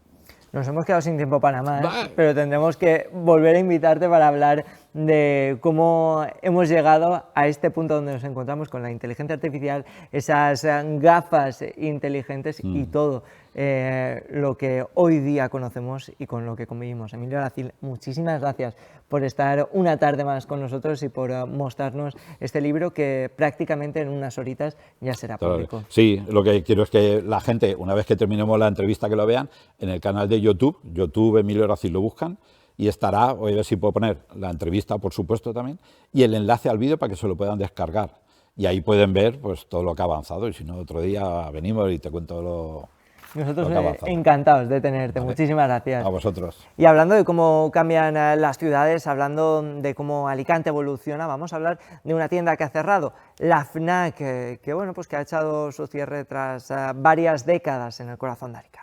Nos hemos quedado sin tiempo para más, pero tendremos que volver a invitarte para hablar de cómo hemos llegado a este punto donde nos encontramos con la inteligencia artificial, esas gafas inteligentes y todo lo que hoy día conocemos y con lo que convivimos. Emilio Aracil, muchísimas gracias por estar una tarde más con nosotros y por mostrarnos este libro que prácticamente en unas horitas ya será público. Sí, lo que quiero es que la gente, una vez que terminemos la entrevista, que lo vean en el canal de YouTube Emilio Aracil, lo buscan y estará, voy a ver si puedo poner la entrevista, por supuesto, también, y el enlace al vídeo para que se lo puedan descargar. Y ahí pueden ver pues todo lo que ha avanzado, y si no, otro día venimos y te cuento lo Nosotros encantados de tenerte, vale. Muchísimas gracias. A vosotros. Y hablando de cómo cambian las ciudades, hablando de cómo Alicante evoluciona, vamos a hablar de una tienda que ha cerrado, la FNAC, que bueno, pues que ha echado su cierre tras varias décadas en el corazón de Alicante.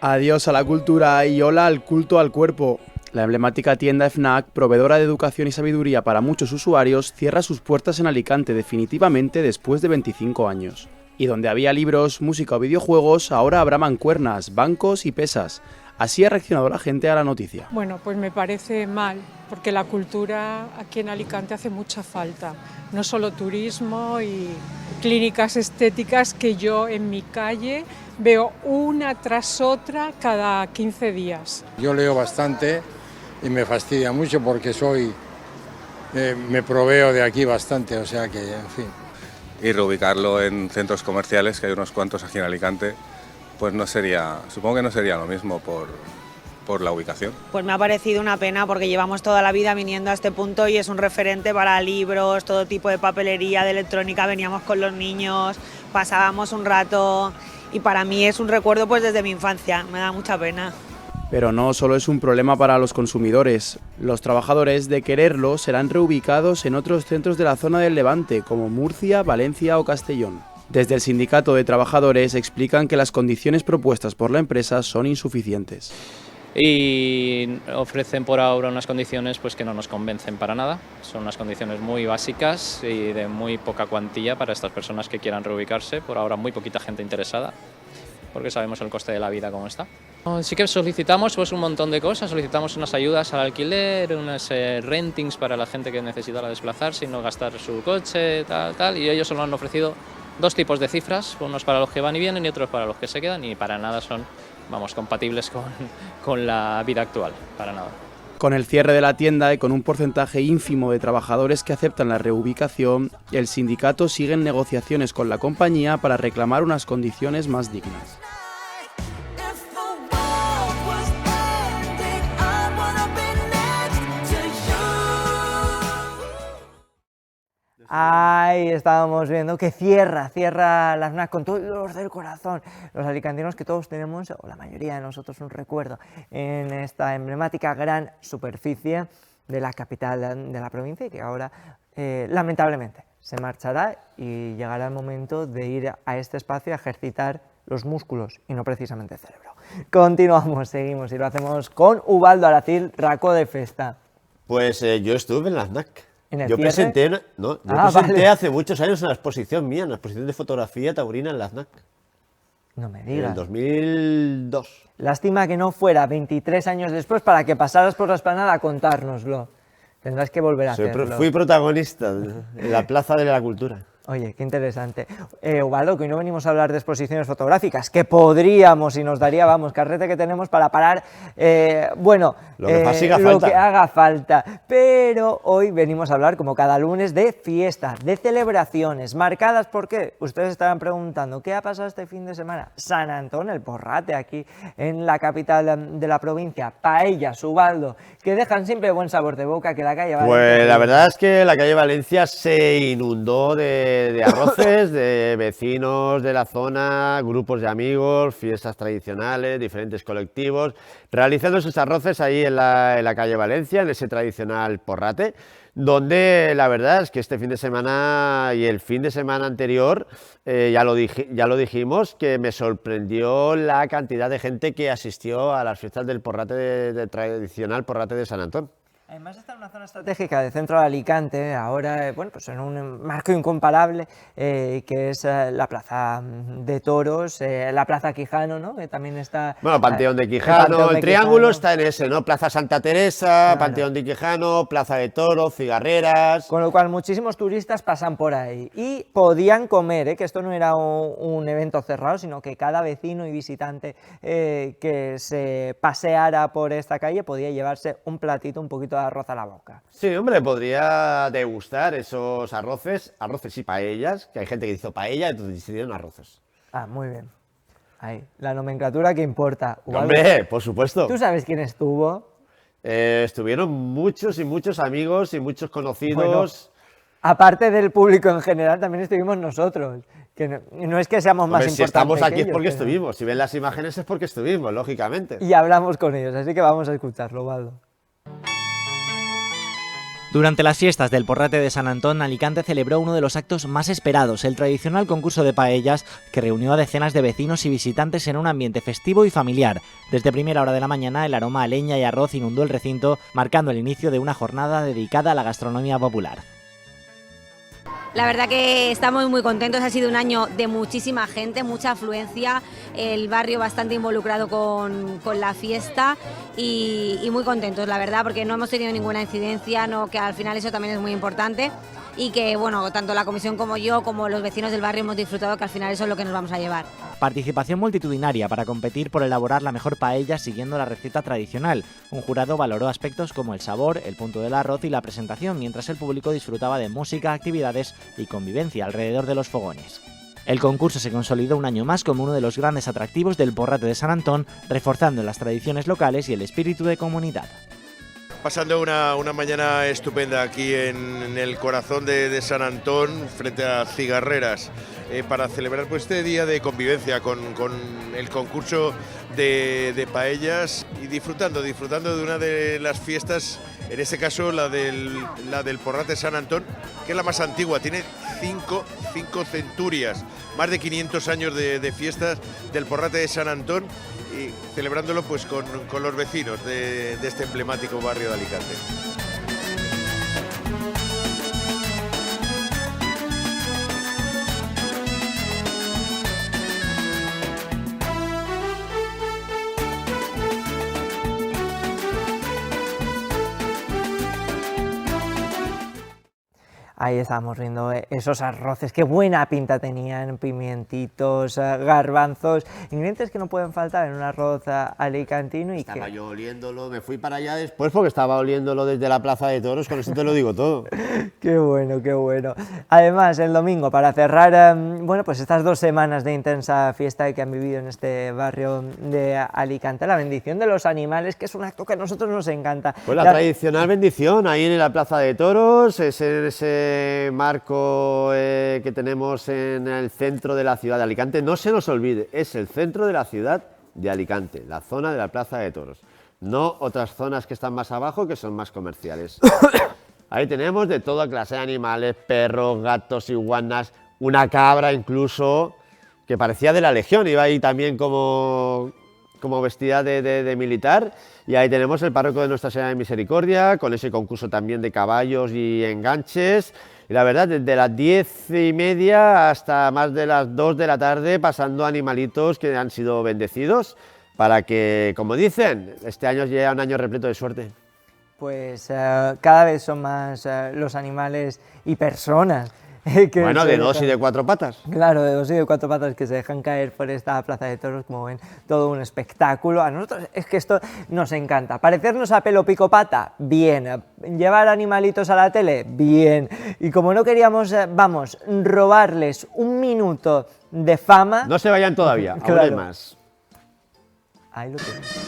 Adiós a la cultura y hola al culto al cuerpo. La emblemática tienda FNAC, proveedora de educación y sabiduría para muchos usuarios, cierra sus puertas en Alicante definitivamente después de 25 años. Y donde había libros, música o videojuegos, ahora habrá mancuernas, bancos y pesas. Así ha reaccionado la gente a la noticia. Bueno, pues me parece mal, porque la cultura aquí en Alicante hace mucha falta. No solo turismo y clínicas estéticas que yo en mi calle veo una tras otra cada 15 días. Yo leo bastante y me fastidia mucho porque me proveo de aquí bastante, o sea que, en fin. Y reubicarlo en centros comerciales, que hay unos cuantos aquí en Alicante, pues supongo que no sería lo mismo por la ubicación. Pues me ha parecido una pena porque llevamos toda la vida viniendo a este punto y es un referente para libros, todo tipo de papelería, de electrónica, veníamos con los niños, pasábamos un rato y para mí es un recuerdo pues desde mi infancia, me da mucha pena. Pero no solo es un problema para los consumidores. Los trabajadores, de quererlo, serán reubicados en otros centros de la zona del Levante, como Murcia, Valencia o Castellón. Desde el sindicato de trabajadores explican que las condiciones propuestas por la empresa son insuficientes. Y ofrecen por ahora unas condiciones pues, que no nos convencen para nada. Son unas condiciones muy básicas y de muy poca cuantía para estas personas que quieran reubicarse. Por ahora muy poquita gente interesada, porque sabemos el coste de la vida cómo está. Sí que solicitamos pues, un montón de cosas, solicitamos unas ayudas al alquiler, unos rentings para la gente que necesita desplazarse y no gastar su coche, tal, y ellos solo han ofrecido dos tipos de cifras, unos para los que van y vienen y otros para los que se quedan, y para nada son compatibles con la vida actual, para nada. Con el cierre de la tienda y con un porcentaje ínfimo de trabajadores que aceptan la reubicación, el sindicato sigue en negociaciones con la compañía para reclamar unas condiciones más dignas. Ahí estábamos viendo que cierra la FNAC con todo el dolor del corazón. Los alicantinos que todos tenemos, o la mayoría de nosotros, un recuerdo en esta emblemática gran superficie de la capital de la provincia y que ahora, lamentablemente, se marchará y llegará el momento de ir a este espacio a ejercitar los músculos y no precisamente el cerebro. Continuamos, seguimos y lo hacemos con Ubaldo Aracil, Racó de Festa. Pues yo estuve en la FNAC. Yo presenté vale. hace muchos años en la exposición mía, en la exposición de fotografía taurina en la FNAC. No me digas. En el 2002. Lástima que no fuera 23 años después para que pasaras por la explanada a contárnoslo. Tendrás que volver a hacerlo. Fui protagonista en la Plaza de la Cultura. Oye, qué interesante. Ubaldo, que hoy no venimos a hablar de exposiciones fotográficas, que podríamos y nos daría, vamos, carrete que tenemos para parar, lo que haga falta. Pero hoy venimos a hablar, como cada lunes, de fiestas, de celebraciones, marcadas por qué. Ustedes estarán preguntando, ¿qué ha pasado este fin de semana? San Antón, el Porrate, aquí en la capital de la provincia, paellas, Ubaldo, que dejan siempre buen sabor de boca, que la calle Valencia... Pues la verdad es que la calle Valencia se inundó de arroces, de vecinos de la zona, grupos de amigos, fiestas tradicionales, diferentes colectivos, realizando sus arroces ahí en la calle Valencia, en ese tradicional Porrate, donde la verdad es que este fin de semana y el fin de semana anterior, ya lo dijimos, que me sorprendió la cantidad de gente que asistió a las fiestas del Porrate, tradicional Porrate de San Antón. Además está en una zona estratégica del centro de Alicante, ahora pues en un marco incomparable, que es la Plaza de Toros, la Plaza Quijano, ¿no? Que también está... Bueno, Panteón de Quijano, el triángulo está en ese, ¿no? Plaza Santa Teresa, claro. Panteón de Quijano, Plaza de Toros, cigarreras... Con lo cual muchísimos turistas pasan por ahí y podían comer, que esto no era un evento cerrado, sino que cada vecino y visitante que se paseara por esta calle podía llevarse un platito, un poquito de arroz a la boca. Sí, hombre, podría degustar esos arroces y paellas, que hay gente que hizo paella, entonces hicieron arroces. Ah, muy bien. Ahí, la nomenclatura que importa. Hombre, por supuesto. ¿Tú sabes quién estuvo? Estuvieron muchos y muchos amigos y muchos conocidos. Bueno, aparte del público en general, también estuvimos nosotros. Que no es que seamos más importantes. Si estamos aquí ellos, es porque estuvimos. Si ven las imágenes es porque estuvimos, lógicamente. Y hablamos con ellos, así que vamos a escucharlo, Ubaldo. Durante las fiestas del Porrate de San Antón, Alicante celebró uno de los actos más esperados, el tradicional concurso de paellas, que reunió a decenas de vecinos y visitantes en un ambiente festivo y familiar. Desde primera hora de la mañana, el aroma a leña y arroz inundó el recinto, marcando el inicio de una jornada dedicada a la gastronomía popular. La verdad que estamos muy contentos, ha sido un año de muchísima gente, mucha afluencia, el barrio bastante involucrado con la fiesta y muy contentos, la verdad, porque no hemos tenido ninguna incidencia, que al final eso también es muy importante y que, bueno, tanto la comisión como yo, como los vecinos del barrio hemos disfrutado, que al final eso es lo que nos vamos a llevar. Participación multitudinaria para competir por elaborar la mejor paella siguiendo la receta tradicional. Un jurado valoró aspectos como el sabor, el punto del arroz y la presentación, mientras el público disfrutaba de música, actividades y convivencia alrededor de los fogones. El concurso se consolidó un año más como uno de los grandes atractivos del Porrate de San Antón, reforzando las tradiciones locales y el espíritu de comunidad. Pasando una mañana estupenda aquí en el corazón de San Antón, frente a cigarreras, para celebrar pues, este día de convivencia con el concurso de paellas y disfrutando de una de las fiestas, en este caso la del Porrate San Antón, que es la más antigua, tiene cinco centurias, más de 500 años de fiestas del Porrate de San Antón, y celebrándolo pues con los vecinos de este emblemático barrio de Alicante. Ahí estábamos viendo esos arroces, qué buena pinta tenían, pimientitos, garbanzos, ingredientes que no pueden faltar en un arroz alicantino. Estaba yo oliéndolo, me fui para allá después porque estaba oliéndolo desde la Plaza de Toros, con eso te lo digo todo. Qué bueno, qué bueno. Además, el domingo, para cerrar, bueno, pues estas 2 semanas de intensa fiesta que han vivido en este barrio de Alicante, la bendición de los animales, que es un acto que a nosotros nos encanta. Pues la tradicional bendición, ahí en la Plaza de Toros, ese marco que tenemos en el centro de la ciudad de Alicante. No se nos olvide, es el centro de la ciudad de Alicante, la zona de la Plaza de Toros, no otras zonas que están más abajo que son más comerciales. Ahí tenemos de toda clase de animales, perros, gatos, iguanas, una cabra incluso, que parecía de la Legión, iba ahí también como vestida de militar. Y ahí tenemos el párroco de Nuestra Señora de Misericordia, con ese concurso también de caballos y enganches. Y la verdad, desde las 10:30 hasta más de las 2 de la tarde, pasando animalitos que han sido bendecidos, para que, como dicen, este año llega un año repleto de suerte. Pues cada vez son más los animales y personas. Bueno, de 2 y de 4 patas. Claro, de 2 y de 4 patas que se dejan caer por esta Plaza de Toros, como ven, todo un espectáculo. A nosotros es que esto nos encanta. Parecernos a Pelo Pico Pata, bien. Llevar animalitos a la tele, bien. Y como no queríamos, vamos, robarles un minuto de fama... No se vayan todavía, claro. Aún hay más. Ahí lo tienes.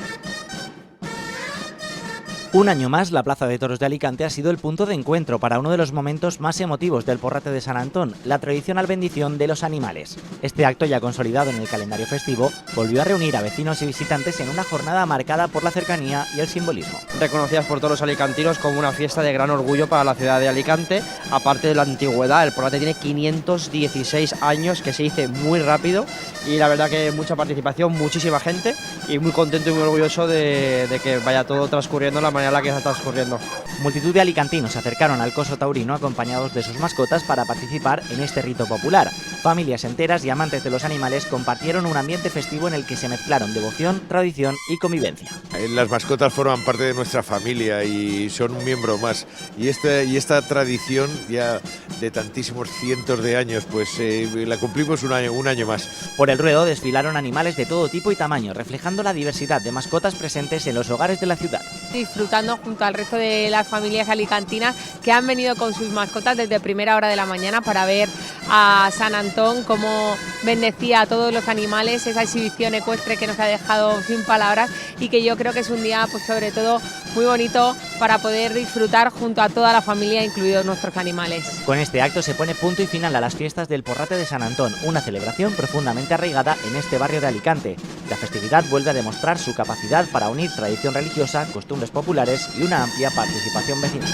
Un año más, la Plaza de Toros de Alicante ha sido el punto de encuentro para uno de los momentos más emotivos del Porrate de San Antón, la tradicional bendición de los animales. Este acto, ya consolidado en el calendario festivo, volvió a reunir a vecinos y visitantes en una jornada marcada por la cercanía y el simbolismo. Reconocidas por todos los alicantinos como una fiesta de gran orgullo para la ciudad de Alicante. Aparte de la antigüedad, el Porrate tiene 516 años, que se dice muy rápido, y la verdad que mucha participación, muchísima gente, y muy contento y muy orgulloso de que vaya todo transcurriendo de la manera en la que está transcurriendo. Multitud de alicantinos se acercaron al coso taurino acompañados de sus mascotas para participar en este rito popular. Familias enteras y amantes de los animales compartieron un ambiente festivo en el que se mezclaron devoción, tradición y convivencia. Las mascotas forman parte de nuestra familia y son un miembro más. Y esta tradición ya de tantísimos cientos de años, pues la cumplimos un año más. Por el ruedo desfilaron animales de todo tipo y tamaño, reflejando la diversidad de mascotas presentes en los hogares de la ciudad. Disfrutando junto al resto de las familias alicantinas que han venido con sus mascotas desde primera hora de la mañana para ver a San Antón, cómo bendecía a todos los animales, esa exhibición ecuestre que nos ha dejado sin palabras, y que yo creo que es un día, pues sobre todo, muy bonito para poder disfrutar junto a toda la familia, incluidos nuestros animales. Con este acto se pone punto y final a las fiestas del Porrate de San Antón, una celebración profundamente arraigada en este barrio de Alicante. La festividad vuelve a demostrar su capacidad para unir tradición religiosa, costumbres populares y una amplia participación vecinal.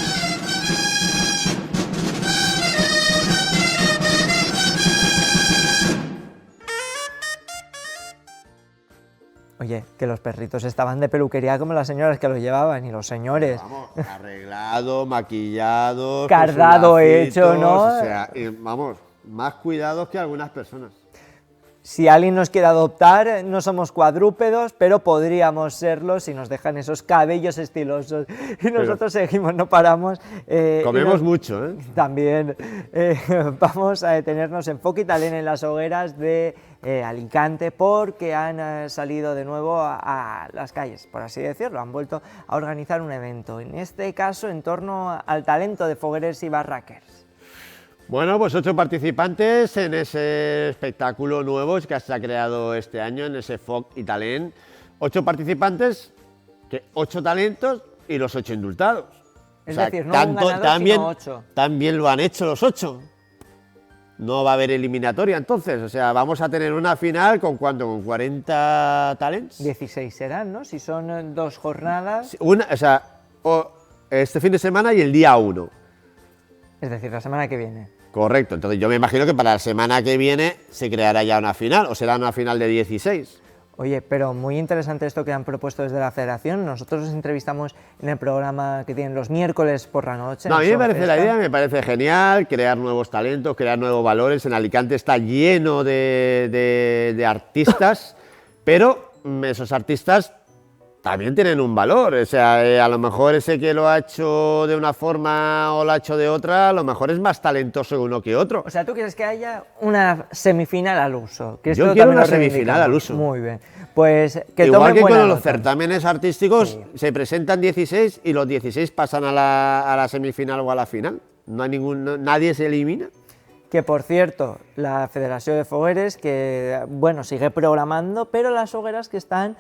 Oye, que los perritos estaban de peluquería como las señoras que los llevaban y los señores. Vamos, arreglado, maquillado, cardado hecho, ¿no? O sea, vamos, más cuidados que algunas personas. Si alguien nos quiere adoptar, no somos cuadrúpedos, pero podríamos serlo si nos dejan esos cabellos estilosos. Y nosotros seguimos, no paramos. Comemos mucho, ¿eh? También vamos a detenernos en Foc Italén, en las hogueras de Alicante, porque han salido de nuevo a las calles, por así decirlo. Han vuelto a organizar un evento, en este caso en torno al talento de fogueres y barraquers. Bueno, pues 8 participantes en ese espectáculo nuevo que se ha creado este año, en ese Foc Italén. 8 participantes, 8 talentos y los 8 indultados. Es decir, no un ganador, sino 8. También lo han hecho los 8. No va a haber eliminatoria entonces, o sea, vamos a tener una final con ¿cuánto? ¿Con 40 talents? 16 serán, ¿no? Si son 2 jornadas. Este fin de semana y el día 1. Es decir, la semana que viene. Correcto, entonces yo me imagino que para la semana que viene se creará ya una final, o será una final de 16. Oye, pero muy interesante esto que han propuesto desde la Federación. Nosotros los entrevistamos en el programa que tienen los miércoles por la noche. No, a mí me parece la idea, me parece genial, crear nuevos talentos, crear nuevos valores. En Alicante está lleno de artistas, pero esos artistas también tienen un valor, o sea, a lo mejor ese que lo ha hecho de una forma o lo ha hecho de otra, a lo mejor es más talentoso uno que otro. O sea, ¿tú quieres que haya una semifinal al uso? Que yo quiero una semifinal al uso. Muy bien. Pues que igual que con nota. los certámenes artísticos, se presentan 16 y los 16 pasan a la semifinal o a la final. No hay nadie se elimina. que por cierto, la Federación de Fogueres, que bueno, sigue programando, pero las hogueras que están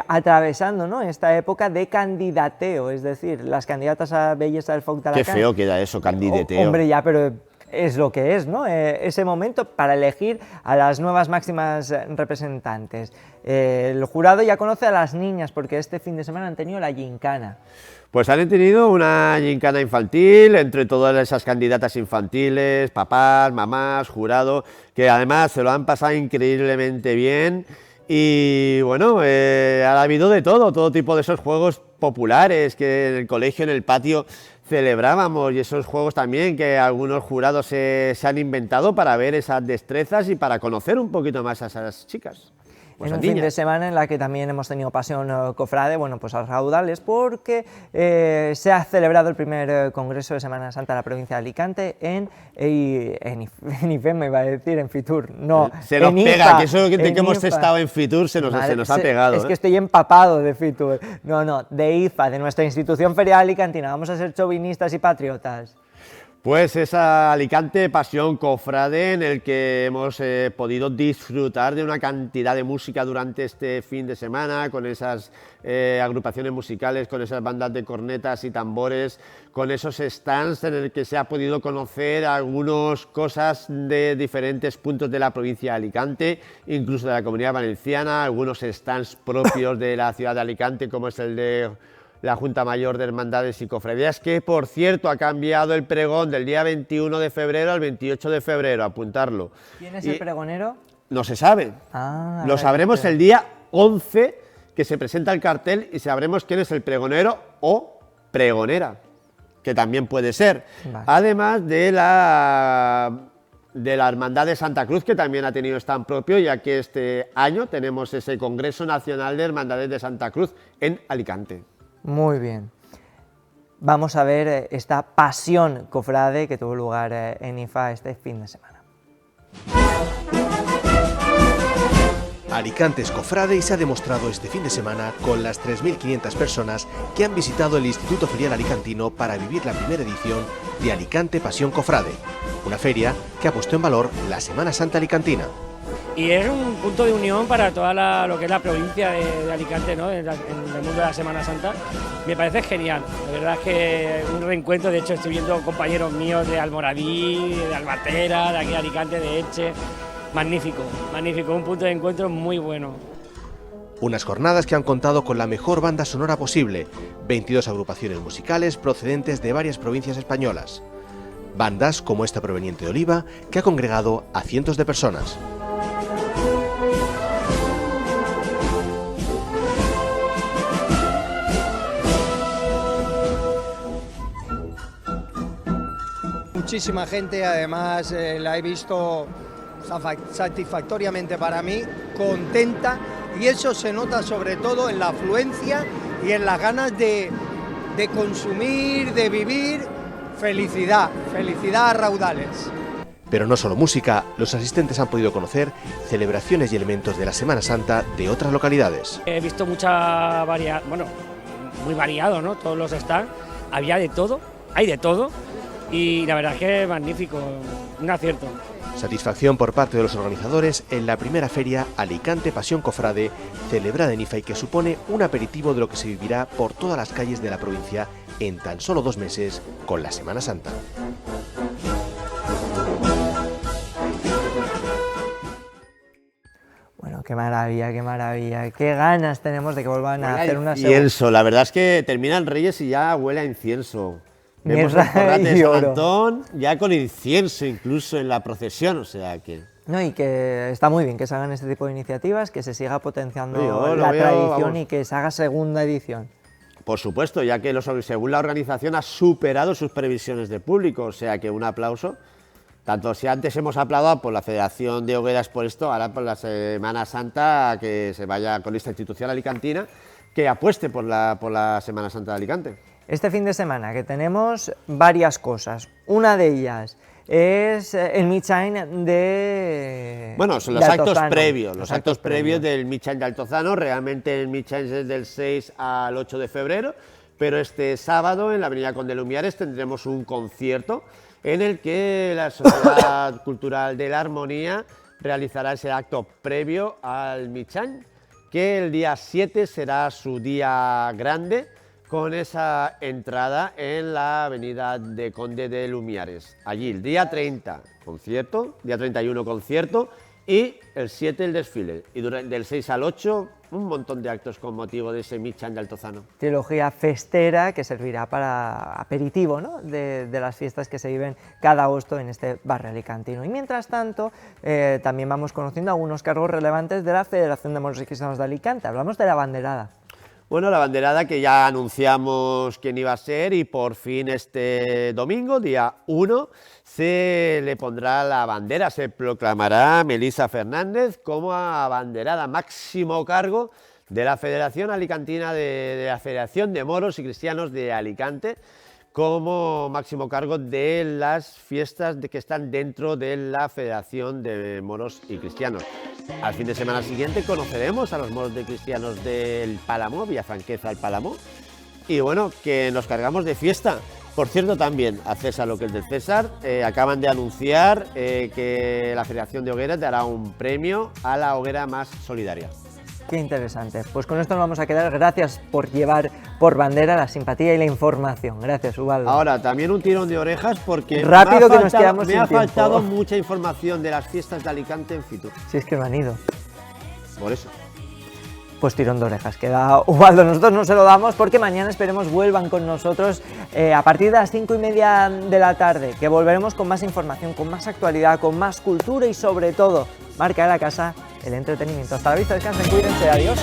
atravesando, ¿no?, esta época de candidateo, es decir, las candidatas a belleza del Foc d'Alacant. Qué feo queda eso, candidateo. Hombre, ya, pero es lo que es, ¿no? Ese momento para elegir a las nuevas máximas representantes. El jurado ya conoce a las niñas porque este fin de semana han tenido la gincana. Pues han tenido una gincana infantil entre todas esas candidatas infantiles, papás, mamás, jurado, que además se lo han pasado increíblemente bien. Y bueno, ha habido de todo tipo de esos juegos populares que en el colegio, en el patio, celebrábamos, y esos juegos también que algunos jurados se han inventado para ver esas destrezas y para conocer un poquito más a esas chicas. Pues en un fin de semana en la que también hemos tenido pasión cofrade, bueno, pues a raudales, porque se ha celebrado el primer Congreso de Semana Santa de la provincia de Alicante en IFEM, me iba a decir, en Fitur, no, se nos en pega, IFA, que eso que hemos IFA. estado en Fitur se nos ha pegado. Es que estoy empapado de Fitur, no, de IFA, de nuestra institución ferial alicantina, vamos a ser chauvinistas y patriotas. Pues esa Alicante Pasión Cofrade en el que hemos podido disfrutar de una cantidad de música durante este fin de semana, con esas agrupaciones musicales, con esas bandas de cornetas y tambores, con esos stands en el que se ha podido conocer algunas cosas de diferentes puntos de la provincia de Alicante, incluso de la Comunidad Valenciana, algunos stands propios de la ciudad de Alicante, como es el de la Junta Mayor de Hermandades y Cofradías, que por cierto ha cambiado el pregón del día 21 de febrero al 28 de febrero, apuntarlo. ¿Quién es el pregonero? No se sabe. Lo sabremos el día 11, que se presenta el cartel, y sabremos quién es el pregonero o pregonera, que también puede ser. Vale. Además de la Hermandad de Santa Cruz, que también ha tenido stand propio, ya que este año tenemos ese Congreso Nacional de Hermandades de Santa Cruz en Alicante. Muy bien. Vamos a ver esta pasión cofrade que tuvo lugar en IFA este fin de semana. Alicante es cofrade y se ha demostrado este fin de semana con las 3.500 personas que han visitado el Instituto Ferial Alicantino para vivir la primera edición de Alicante Pasión Cofrade, una feria que ha puesto en valor la Semana Santa alicantina. Y es un punto de unión para toda lo que es la provincia de Alicante, ¿no? en el mundo de la Semana Santa. Me parece genial, la verdad es que un reencuentro, de hecho estoy viendo compañeros míos de Almoradí, de Albatera, de aquí de Alicante, de Elche. Magnífico, magnífico, un punto de encuentro muy bueno. Unas jornadas que han contado con la mejor banda sonora posible, 22 agrupaciones musicales procedentes de varias provincias españolas. Bandas como esta proveniente de Oliva, que ha congregado a cientos de personas. Muchísima gente, además la he visto satisfactoriamente para mí, contenta, y eso se nota sobre todo en la afluencia y en las ganas de consumir, de vivir. Felicidad a raudales. Pero no solo música, los asistentes han podido conocer celebraciones y elementos de la Semana Santa de otras localidades. He visto mucha variedad, bueno, muy variado, ¿no? Todos los stands, había de todo, hay de todo, y la verdad es que es magnífico, un acierto. Satisfacción por parte de los organizadores en la primera feria Alicante Pasión Cofrade, celebrada en IFA y que supone un aperitivo de lo que se vivirá por todas las calles de la provincia en tan solo 2 meses con la Semana Santa. Bueno, qué maravilla, qué ganas tenemos de que vuelvan a hacer una segunda. Incienso, la verdad es que terminan Reyes y ya huele a incienso. Vemos el corrate de San Antón ya con incienso incluso en la procesión, o sea que... No, y que está muy bien que se hagan este tipo de iniciativas, que se siga potenciando la tradición y que se haga segunda edición. Por supuesto, ya que según la organización ha superado sus previsiones de público, o sea que un aplauso. Tanto si antes hemos aplaudido por la Federación de Hogueras por esto, ahora por la Semana Santa, que se vaya con esta institución alicantina, que apueste por la Semana Santa de Alicante. Este fin de semana que tenemos varias cosas, una de ellas es el Mitjain de... Bueno, son los actos previos, del Mitjain de Altozano. Realmente el Mitjain es del 6 al 8 de febrero, pero este sábado en la avenida Conde Lumiares tendremos un concierto en el que la Sociedad Cultural de la Armonía realizará ese acto previo al Michan, que el día 7 será su día grande, con esa entrada en la avenida de Conde de Lumiares. Allí el día 30 concierto, día 31 concierto y el 7 el desfile. Y del 6 al 8 un montón de actos con motivo de ese Michan de Altozano. Trilogía festera que servirá para aperitivo, ¿no?, de las fiestas que se viven cada agosto en este barrio alicantino. Y mientras tanto, también vamos conociendo algunos cargos relevantes de la Federación de Moros y Cristianos de Alicante. Hablamos de la banderada. Bueno, la banderada que ya anunciamos quién iba a ser y por fin este domingo, día 1, se le pondrá la bandera, se proclamará Melisa Fernández como abanderada, máximo cargo de la Federación Alicantina, de la Federación de Moros y Cristianos de Alicante, como máximo cargo de las fiestas que están dentro de la Federación de Moros y Cristianos. Al fin de semana siguiente conoceremos a los moros de cristianos del Palamó, Villafranqueza del Palamó, y bueno, que nos cargamos de fiesta. Por cierto, también a César lo que es del César, acaban de anunciar que la Federación de Hogueras dará un premio a la hoguera más solidaria. Qué interesante. Pues con esto nos vamos a quedar. Gracias por llevar por bandera la simpatía y la información. Gracias, Ubaldo. Ahora, también un tirón de orejas porque rápido que nos quedamos sin tiempo. Me ha faltado mucha información de las fiestas de Alicante en Fitur. Si es que no han ido. Por eso. Pues tirón de orejas, queda Ubaldo. Nosotros no se lo damos porque mañana esperemos vuelvan con nosotros a partir de las 5:30 de la tarde, que volveremos con más información, con más actualidad, con más cultura y sobre todo, marca de la casa, el entretenimiento. Hasta la vista, descansen, cuídense, adiós.